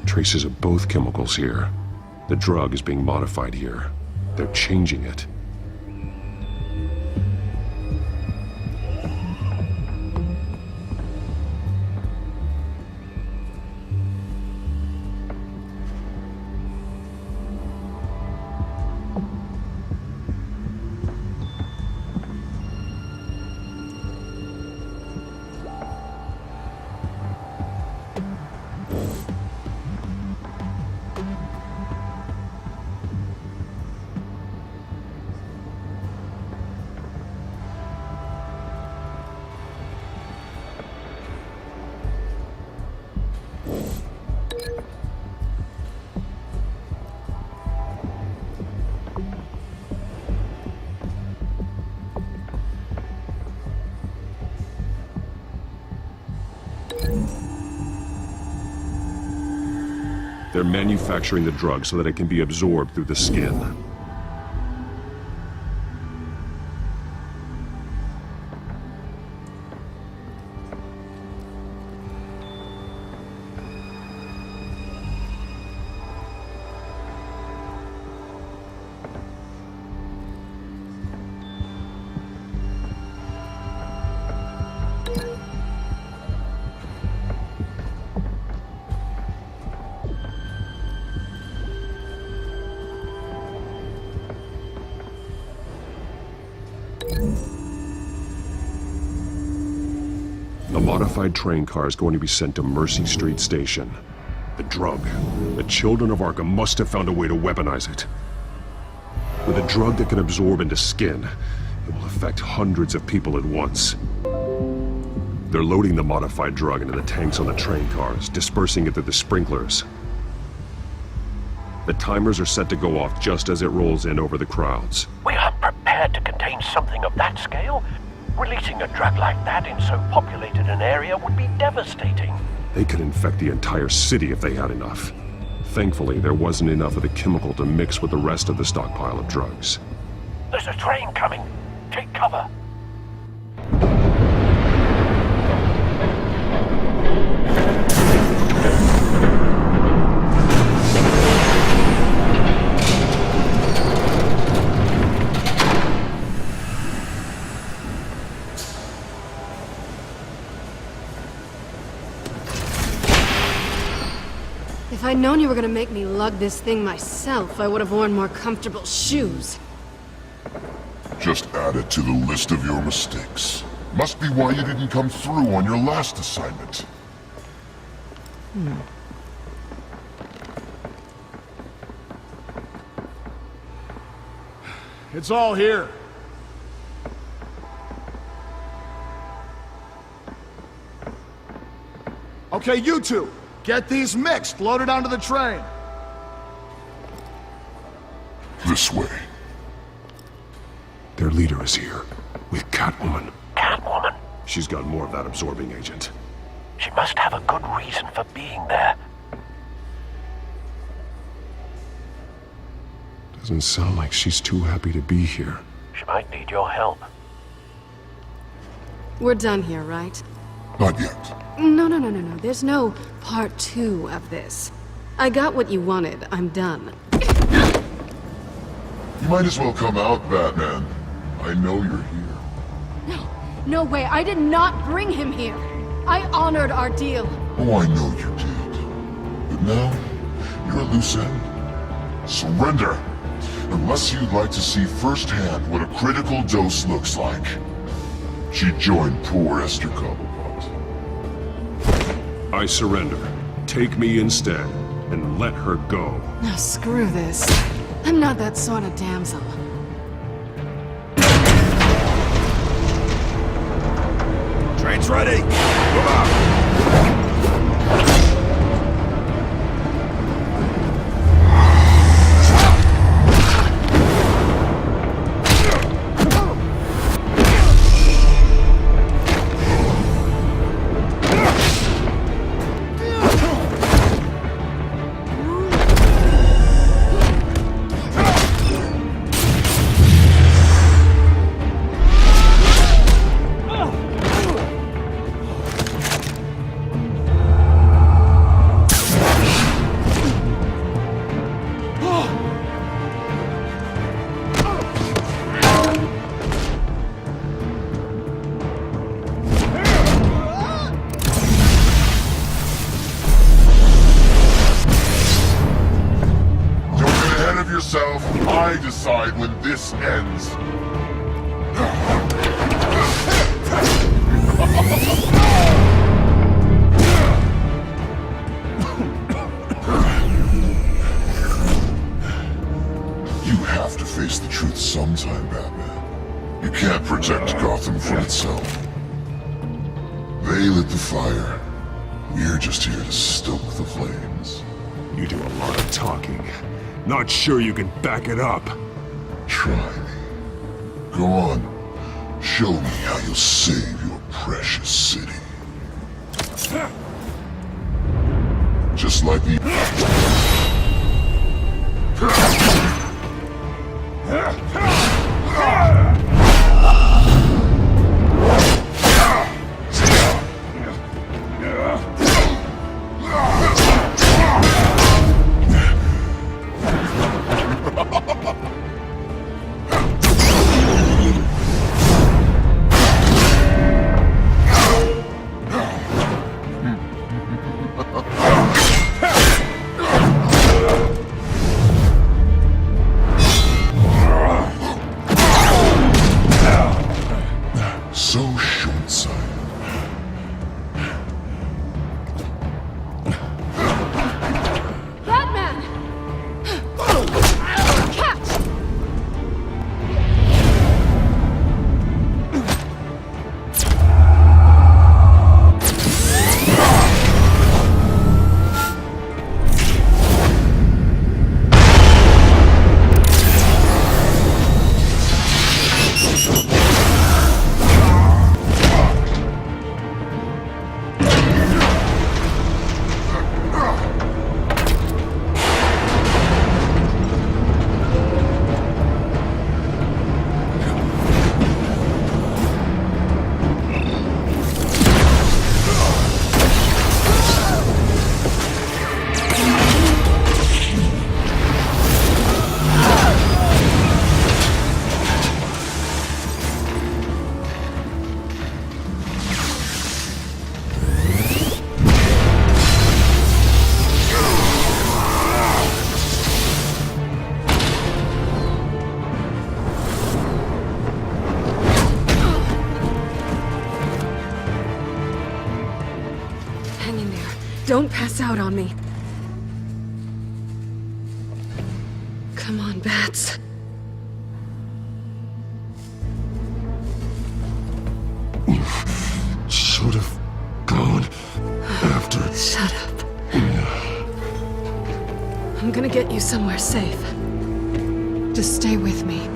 Traces of both chemicals here. The drug is being modified here. They're changing it. They're manufacturing the drug so that it can be absorbed through the skin. A modified train car is going to be sent to Mercy Street Station. The drug. The children of Arkham must have found a way to weaponize it. With a drug that can absorb into skin, it will affect hundreds of people at once. They're loading the modified drug into the tanks on the train cars, dispersing it through the sprinklers. The timers are set to go off just as it rolls in over the crowds. We aren't prepared to contain something of that scale. Releasing a drug like that in so populated an area would be devastating. They could infect the entire city if they had enough. Thankfully, there wasn't enough of the chemical to mix with the rest of the stockpile of drugs. There's a train coming. Take cover. If I'd known you were gonna make me lug this thing myself, I would have worn more comfortable shoes. Just add it to the list of your mistakes. Must be why you didn't come through on your last assignment. It's all here. Okay, you two, get these mixed, loaded onto the train. This way. Their leader is here, with Catwoman. Catwoman? She's got more of that absorbing agent. She must have a good reason for being there. Doesn't sound like she's too happy to be here. She might need your help. We're done here, right? Not yet. No. There's no part 2 of this. I got what you wanted. I'm done. You might as well come out, Batman. I know you're here. No way. I did not bring him here. I honored our deal. Oh, I know you did. But now, you're a loose end. Surrender! Unless you'd like to see firsthand what a critical dose looks like. She joined poor Esther Cobblepot. I surrender. Take me instead, and let her go. Now screw this. I'm not that sort of damsel. Train's ready! Move out! I decide when this ends. You have to face the truth sometime, Batman. You can't protect Gotham from itself. They lit the fire. We're just here to stoke the flames. You do a lot of talking. Not sure you can back it up. Try me. Go on. Show me how you'll save your precious city. Just like the... pass out on me. Come on, Bats. Should have gone after. Shut up. I'm gonna get you somewhere safe. Just stay with me.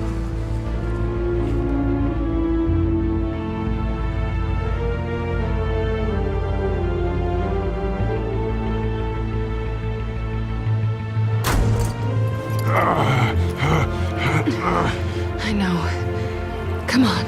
I know. Come on.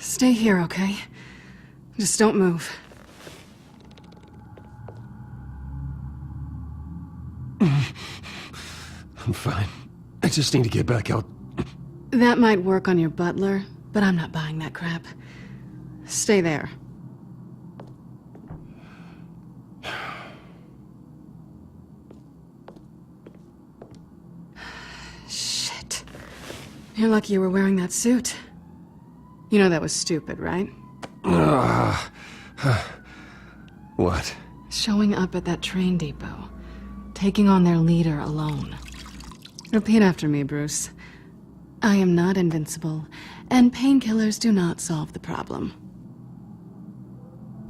Stay here, okay? Just don't move. I'm fine. I just need to get back out. That might work on your butler, but I'm not buying that crap. Stay there. Shit. You're lucky you were wearing that suit. You know that was stupid, right? What? Showing up at that train depot. Taking on their leader alone. Repeat after me, Bruce. I am not invincible, and painkillers do not solve the problem.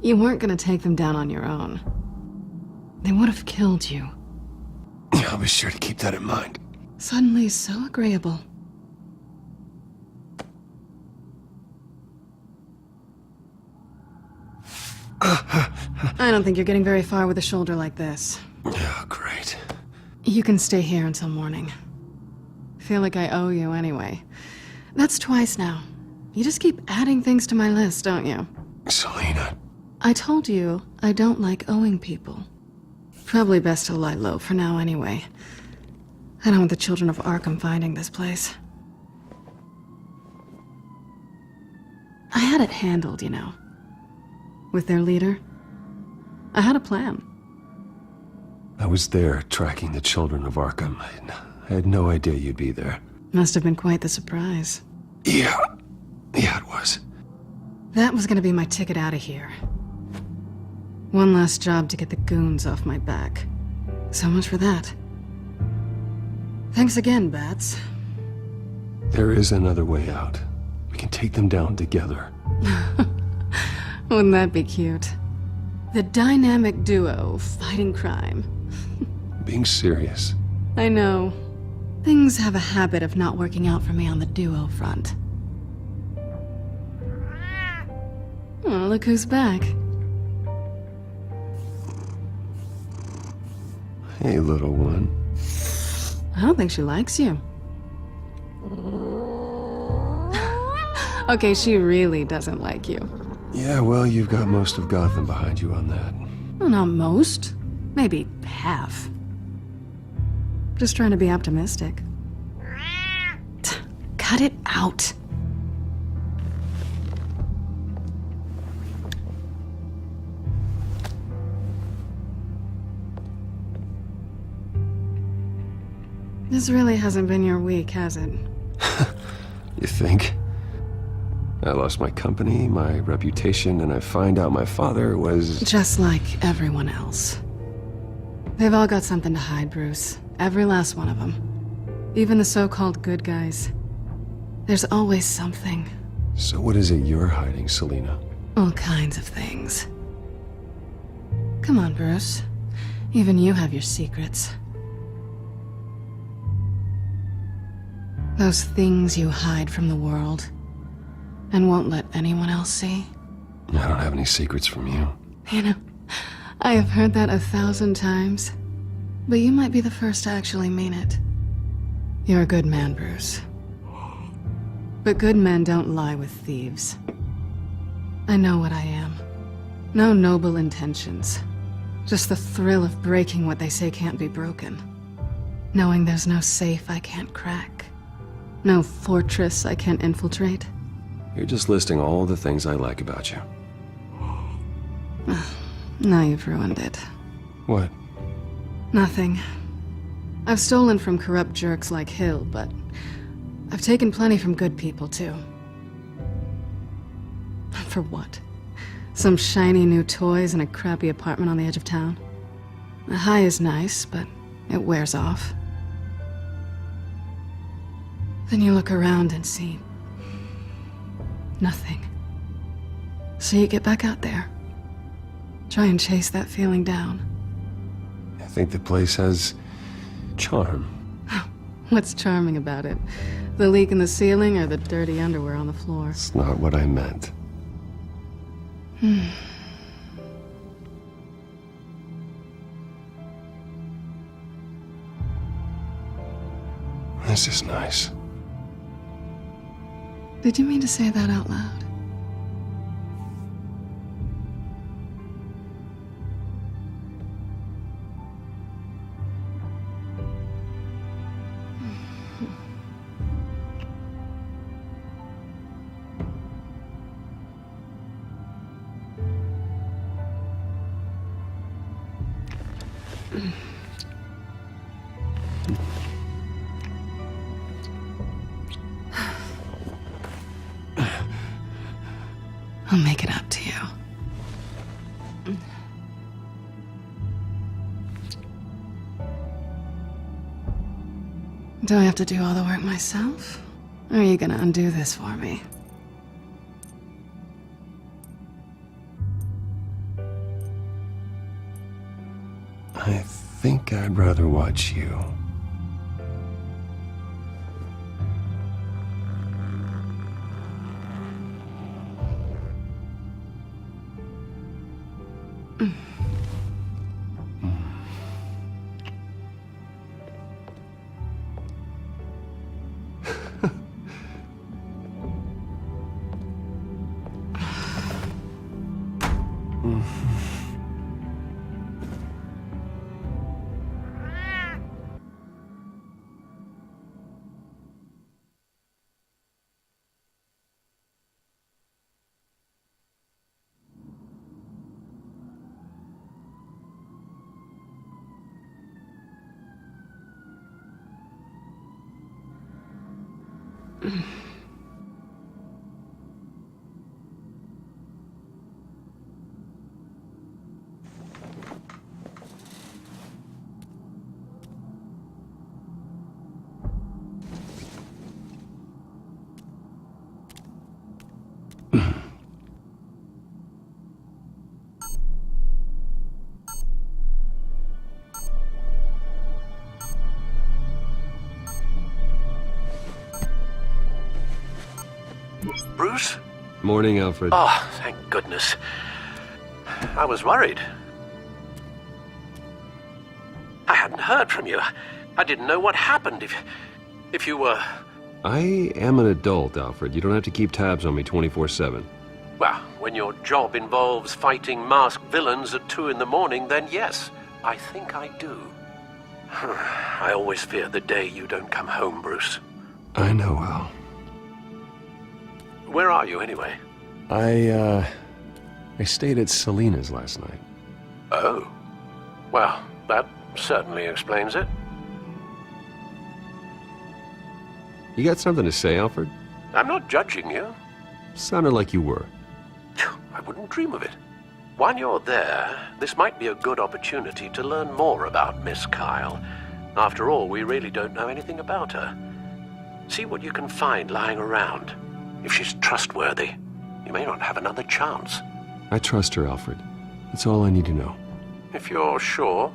You weren't gonna take them down on your own. They would have killed you. I'll be sure to keep that in mind. Suddenly so agreeable. I don't think you're getting very far with a shoulder like this. Oh, great. You can stay here until morning. Feel like I owe you anyway. That's twice now. You just keep adding things to my list, don't you? Selina. I told you I don't like owing people. Probably best to lie low for now anyway. I don't want the children of Arkham finding this place. I had it handled, you know. With their leader. I had a plan. I was there tracking the children of Arkham. I had no idea you'd be there. Must have been quite the surprise. Yeah, it was. That was gonna be my ticket out of here. One last job to get the goons off my back. So much for that. Thanks again, Bats. There is another way out. We can take them down together. Wouldn't that be cute? The dynamic duo fighting crime. Being serious. I know. Things have a habit of not working out for me on the duo front. Oh, look who's back. Hey, little one. I don't think she likes you. Okay, she really doesn't like you. Yeah, well, you've got most of Gotham behind you on that. Well, not most. Maybe half. Just trying to be optimistic. Cut it out. This really hasn't been your week, has it? You think? I lost my company, my reputation, and I find out my father was... Just like everyone else. They've all got something to hide, Bruce. Every last one of them. Even the so-called good guys. There's always something. So what is it you're hiding, Selina? All kinds of things. Come on, Bruce. Even you have your secrets. Those things you hide from the world and won't let anyone else see. I don't have any secrets from you. You know, I have heard that 1,000 times, but you might be the first to actually mean it. You're a good man, Bruce. But good men don't lie with thieves. I know what I am. No noble intentions. Just the thrill of breaking what they say can't be broken. Knowing there's no safe I can't crack. No fortress I can't infiltrate. You're just listing all the things I like about you. Now you've ruined it. What? Nothing. I've stolen from corrupt jerks like Hill, but I've taken plenty from good people, too. For what? Some shiny new toys and a crappy apartment on the edge of town? The high is nice, but it wears off. Then you look around and see nothing. So you get back out there. Try and chase that feeling down. I think the place has charm. What's charming about it? The leak in the ceiling or the dirty underwear on the floor? It's not what I meant. This is nice. Did you mean to say that out loud? I'll make it up to you. Do I have to do all the work myself? Or are you gonna undo this for me? I think I'd rather watch you. Bruce? Morning, Alfred. Oh, thank goodness. I was worried. I hadn't heard from you. I didn't know what happened if you were... I am an adult, Alfred. You don't have to keep tabs on me 24/7. Well, when your job involves fighting masked villains at 2 in the morning, then yes, I think I do. I always fear the day you don't come home, Bruce. I know, Al. Where are you, anyway? I stayed at Selena's last night. Oh. Well, that certainly explains it. You got something to say, Alfred? I'm not judging you. Sounded like you were. I wouldn't dream of it. While you're there, this might be a good opportunity to learn more about Miss Kyle. After all, we really don't know anything about her. See what you can find lying around. If she's trustworthy, you may not have another chance. I trust her, Alfred. That's all I need to know. If you're sure,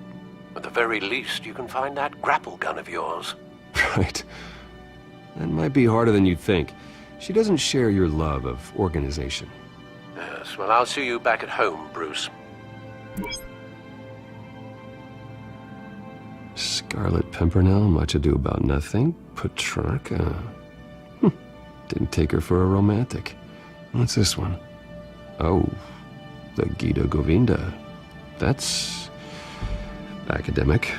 at the very least, you can find that grapple gun of yours. Right. That might be harder than you'd think. She doesn't share your love of organization. Yes, well, I'll see you back at home, Bruce. Scarlet Pimpernel, much ado about nothing. Petrarca. Didn't take her for a romantic. What's this one? Oh, the Gita Govinda. That's academic.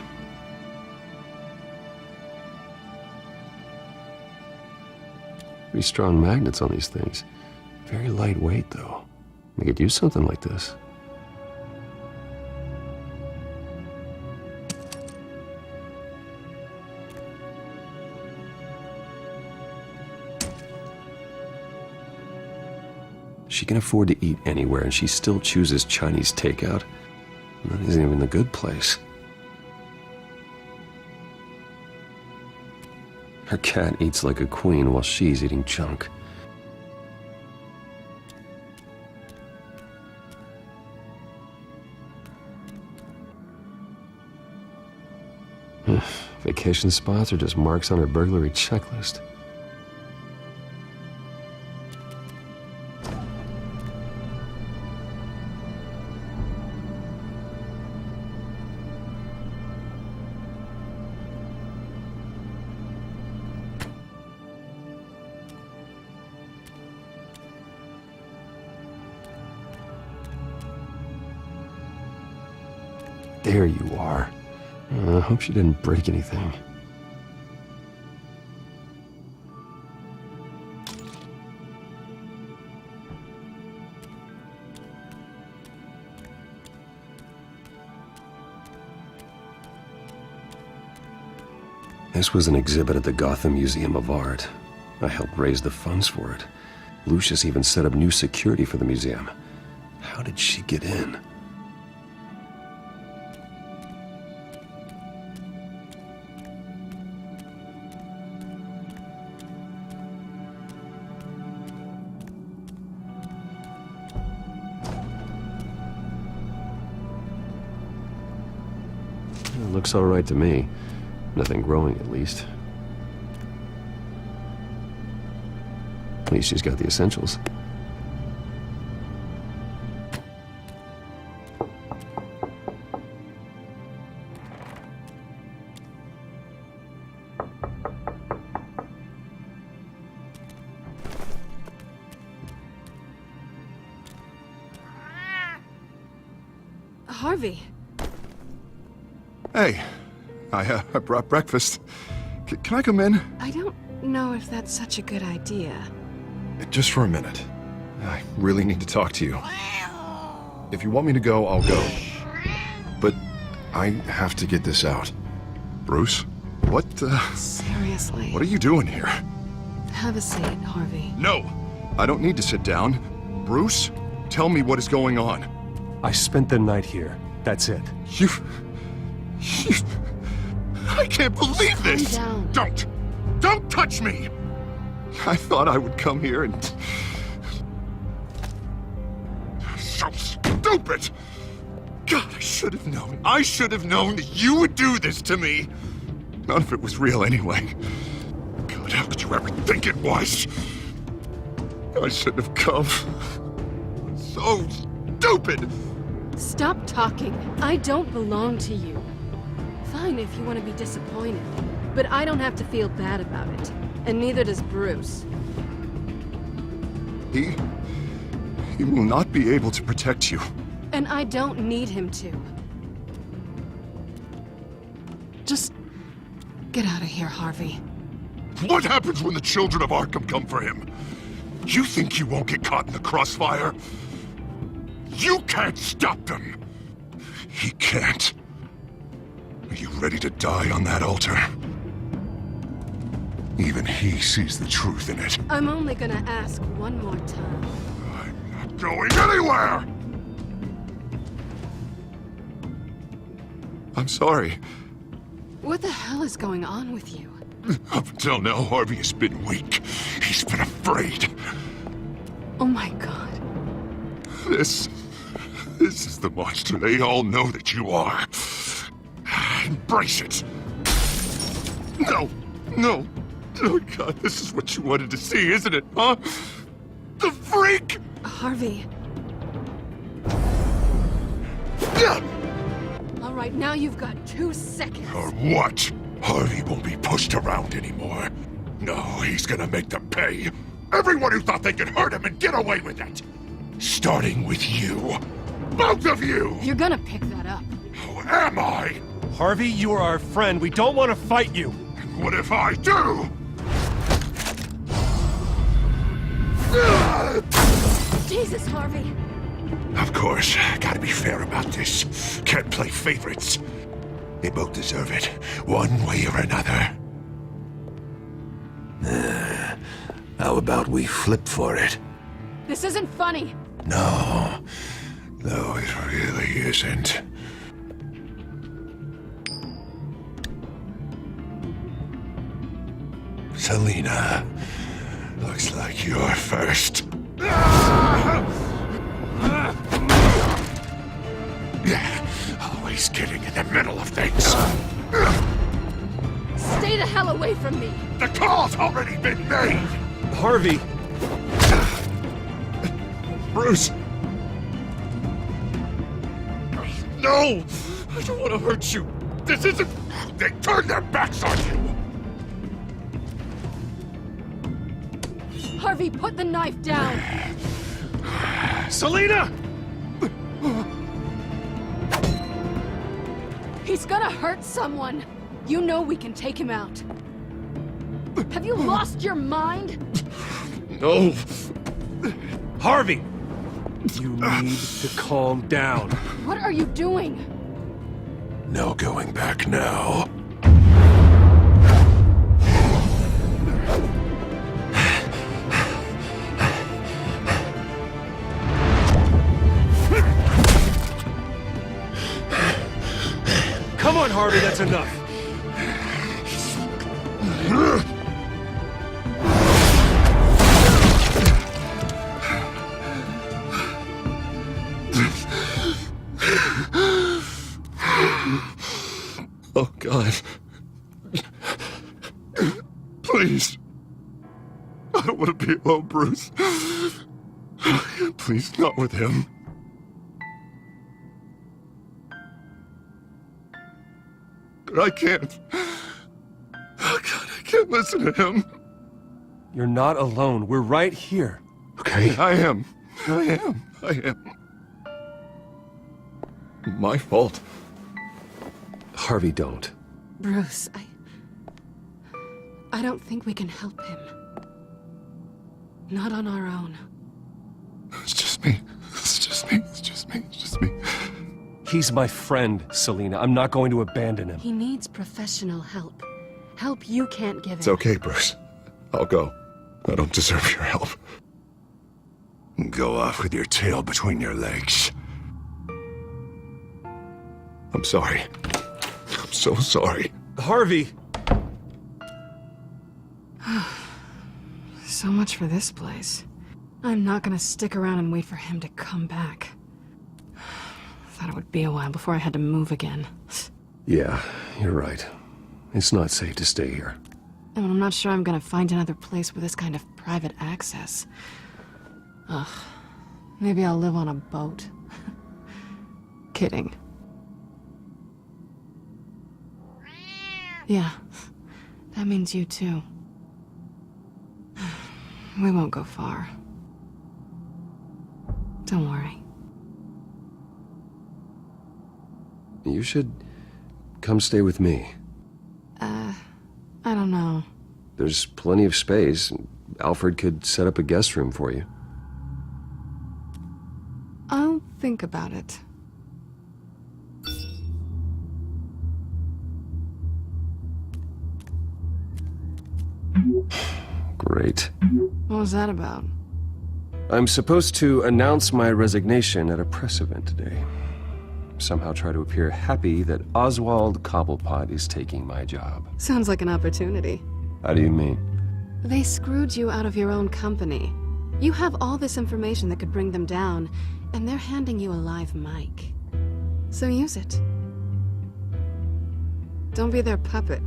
Pretty strong magnets on these things. Very lightweight, though. I could use something like this. She can afford to eat anywhere, and she still chooses Chinese takeout. And that isn't even the good place. Her cat eats like a queen while she's eating junk. Vacation spots are just marks on her burglary checklist. There you are. I hope she didn't break anything. This was an exhibit at the Gotham Museum of Art. I helped raise the funds for it. Lucius even set up new security for the museum. How did she get in? It looks all right to me. Nothing growing, at least. At least she's got the essentials. Harvey. Hey, I brought breakfast. Can I come in? I don't know if that's such a good idea. Just for a minute. I really need to talk to you. If you want me to go, I'll go. But I have to get this out. Bruce? What, Seriously. What are you doing here? Have a seat, Harvey. No! I don't need to sit down. Bruce, tell me what is going on. I spent the night here. That's it. You... I can't believe this! Calm down. Don't touch me! I thought I would come here and... So stupid! God, I should have known. I should have known that you would do this to me! None of it was real anyway. God, how could you ever think it was? I shouldn't have come. So stupid! Stop talking. I don't belong to you. Fine if you want to be disappointed, but I don't have to feel bad about it. And neither does Bruce. He will not be able to protect you. And I don't need him to. Just get out of here, Harvey. What happens when the children of Arkham come for him? You think you won't get caught in the crossfire? You can't stop them! He can't. Are you ready to die on that altar? Even he sees the truth in it. I'm only gonna ask one more time. I'm not going anywhere! I'm sorry. What the hell is going on with you? Up until now, Harvey has been weak. He's been afraid. Oh my god. This is the monster they all know that you are. Embrace it. No. Oh god, this is what you wanted to see, isn't it, huh? The freak! Harvey. All right, now you've got 2 seconds. Or what? Harvey won't be pushed around anymore. No, he's gonna make them pay. Everyone who thought they could hurt him and get away with it. Starting with you. Both of you! You're gonna pick that up. Who am I? Harvey, you are our friend. We don't want to fight you. What if I do? Jesus, Harvey! Of course, gotta be fair about this. Can't play favorites. They both deserve it, one way or another. How about we flip for it? This isn't funny! No, it really isn't. Selina, looks like you're first. Yeah, always getting in the middle of things. Stay the hell away from me! The call's already been made! Harvey! Bruce! No! I don't want to hurt you! This isn't... They turned their backs on you! Harvey, put the knife down! Selina! He's gonna hurt someone! You know we can take him out. Have you lost your mind? No! Harvey! You need to calm down. What are you doing? No going back now. Come on, Harvey, that's enough. Oh, God. Please. I don't want to be alone, Bruce. Please, not with him. I can't. Oh, God, I can't listen to him. You're not alone. We're right here. Okay, I am. My fault. Harvey, don't. Bruce, I don't think we can help him. Not on our own. It's just me. He's my friend, Selina. I'm not going to abandon him. He needs professional help. Help you can't give him. It's okay, Bruce. I'll go. I don't deserve your help. Go off with your tail between your legs. I'm sorry. I'm so sorry. Harvey! So much for this place. I'm not gonna stick around and wait for him to come back. Thought it would be a while before I had to move again. Yeah, you're right. It's not safe to stay here. And I'm not sure I'm gonna find another place with this kind of private access. Ugh. Maybe I'll live on a boat. Kidding. Yeah. That means you too. We won't go far. Don't worry. You should come stay with me. I don't know. There's plenty of space. Alfred could set up a guest room for you. I'll think about it. Great. What was that about? I'm supposed to announce my resignation at a press event today. Somehow try to appear happy that Oswald Cobblepot is taking my job. Sounds like an opportunity. How do you mean? They screwed you out of your own company. You have all this information that could bring them down, and they're handing you a live mic. So use it. Don't be their puppet.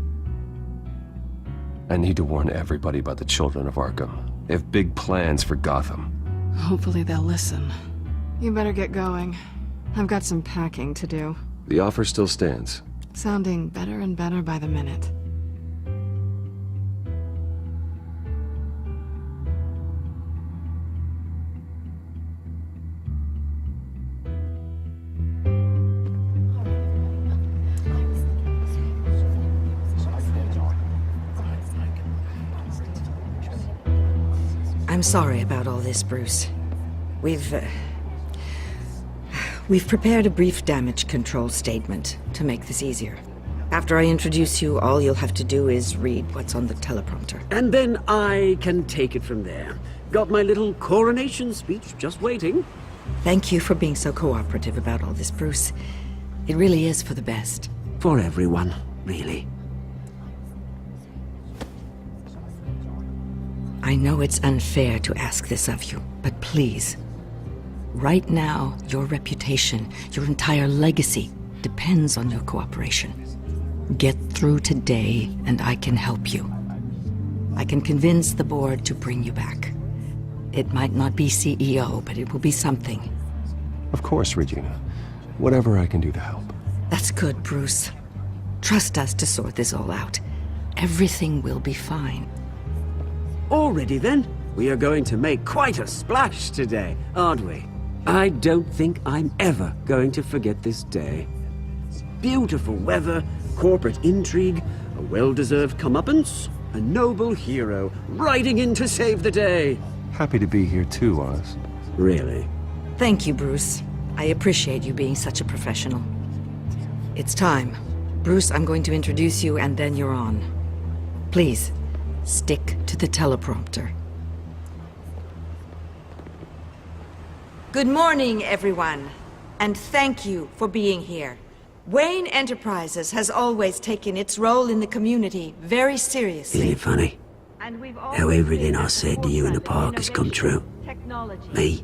I need to warn everybody about the children of Arkham. They have big plans for Gotham. Hopefully they'll listen. You better get going. I've got some packing to do. The offer still stands. Sounding better and better by the minute. I'm sorry about all this, Bruce. We've prepared a brief damage control statement to make this easier. After I introduce you, all you'll have to do is read what's on the teleprompter. And then I can take it from there. Got my little coronation speech just waiting. Thank you for being so cooperative about all this, Bruce. It really is for the best. For everyone, really. I know it's unfair to ask this of you, but please. Right now, your reputation, your entire legacy, depends on your cooperation. Get through today, and I can help you. I can convince the board to bring you back. It might not be CEO, but it will be something. Of course, Regina. Whatever I can do to help. That's good, Bruce. Trust us to sort this all out. Everything will be fine. Already then, we are going to make quite a splash today, aren't we? I don't think I'm ever going to forget this day. Beautiful weather, corporate intrigue, a well-deserved comeuppance, a noble hero riding in to save the day. Happy to be here too, Oz. Really? Thank you, Bruce. I appreciate you being such a professional. It's time. Bruce, I'm going to introduce you and then you're on. Please, stick to the teleprompter. Good morning, everyone, and thank you for being here. Wayne Enterprises has always taken its role in the community very seriously. Isn't it funny? How everything I said to you in the park has come true. Me,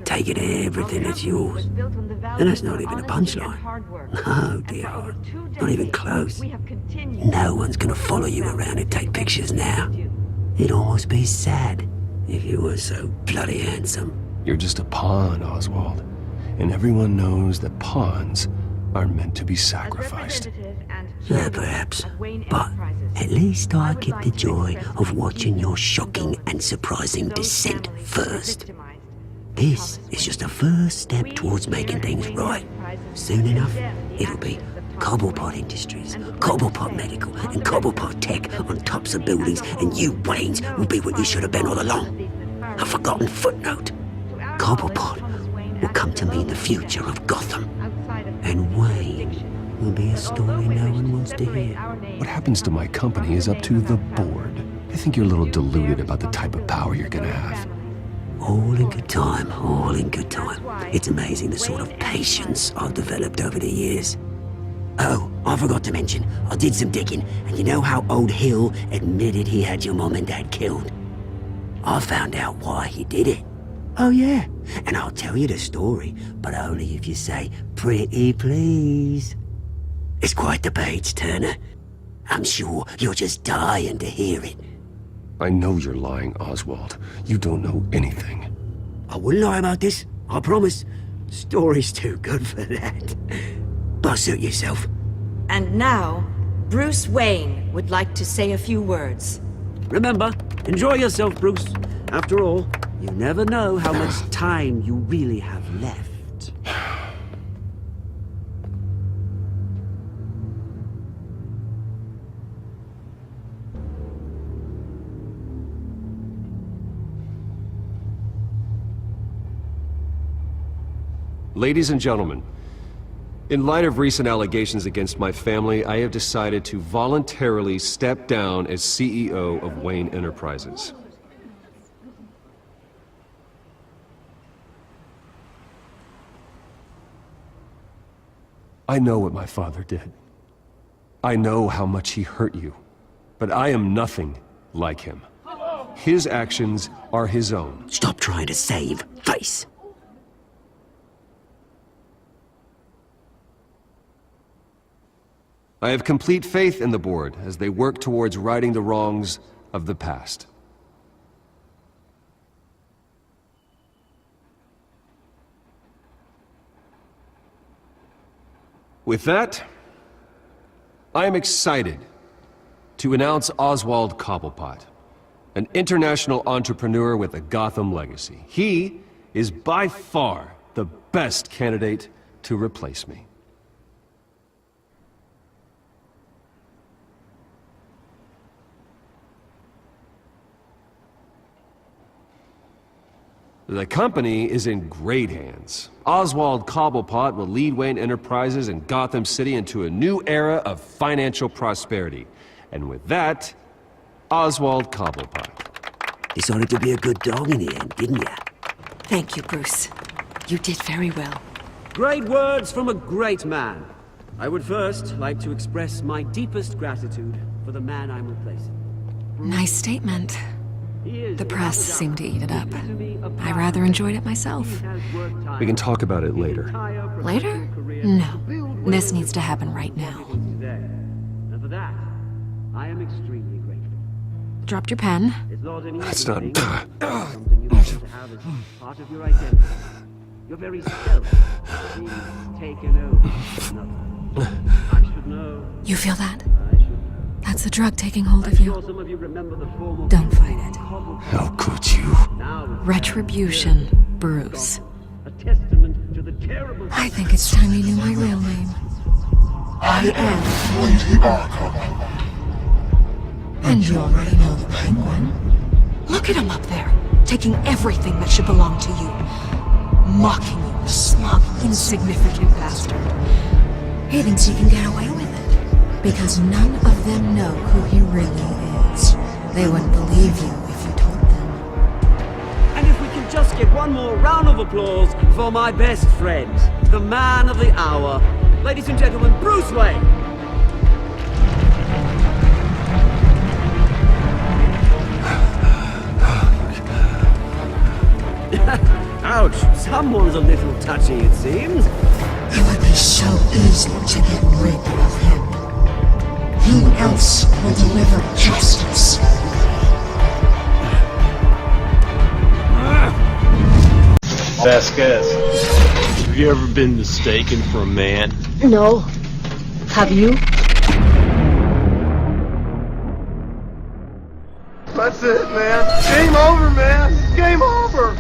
taking everything that's yours. And that's not even a punchline. No, dear heart. Not even close. No one's gonna follow you around and take pictures now. It'd almost be sad if you were so bloody handsome. You're just a pawn, Oswald. And everyone knows that pawns are meant to be sacrificed. Yeah, perhaps. But at least I get the joy of watching your shocking and surprising descent first. This is just a first step towards making things right. Soon enough, it'll be Cobblepot Industries, Cobblepot Medical, and Cobblepot Tech on tops of buildings, and you, Waynes, will be what you should have been all along. A forgotten footnote. Cobblepot will come to mean the future of Gotham. And Wayne will be a story no one wants to hear. What happens to my company is up to the board. I think you're a little deluded about the type of power you're gonna have. All in good time, all in good time. It's amazing the sort of patience I've developed over the years. Oh, I forgot to mention, I did some digging, and you know how old Hill admitted he had your mom and dad killed? I found out why he did it. Oh yeah, and I'll tell you the story, but only if you say, pretty please. It's quite the page, Turner. I'm sure you're just dying to hear it. I know you're lying, Oswald. You don't know anything. I wouldn't lie about this, I promise. Story's too good for that. But suit yourself. And now, Bruce Wayne would like to say a few words. Remember, enjoy yourself, Bruce. After all, you never know how much time you really have left. Ladies and gentlemen, in light of recent allegations against my family, I have decided to voluntarily step down as CEO of Wayne Enterprises. I know what my father did. I know how much he hurt you, but I am nothing like him. His actions are his own. Stop trying to save face. I have complete faith in the board as they work towards righting the wrongs of the past. With that, I am excited to announce Oswald Cobblepot, an international entrepreneur with a Gotham legacy. He is by far the best candidate to replace me. The company is in great hands. Oswald Cobblepot will lead Wayne Enterprises and Gotham City into a new era of financial prosperity. And with that, Oswald Cobblepot. Decided to be a good dog in the end, didn't ya? Thank you, Bruce. You did very well. Great words from a great man. I would first like to express my deepest gratitude for the man I'm replacing. Nice statement. The press seemed to eat it up. I rather enjoyed it myself. We can talk about it later. Later? No. This needs to happen right now. And for that, I am extremely grateful. Dropped your pen. That's not... Something you want to have as part of your identity. Your very self being taken over. I should know. You feel that? That's the drug taking hold of you. Don't fight it. How could you? Retribution, Bruce. I think it's time you knew my real name. I am Lady Arkham. And you already know the Penguin. Look at him up there, taking everything that should belong to you. Mocking you, a smug, insignificant bastard. He thinks he can get away with it. Because none of them know who he really is. They wouldn't believe you if you told them. And if we can just get one more round of applause for my best friend, the man of the hour, ladies and gentlemen, Bruce Wayne! Ouch, someone's a little touchy, it seems. It would be so easy to get rid of him. Who else will deliver justice? Vasquez, have you ever been mistaken for a man? No. Have you? That's it, man. Game over, man. Game over.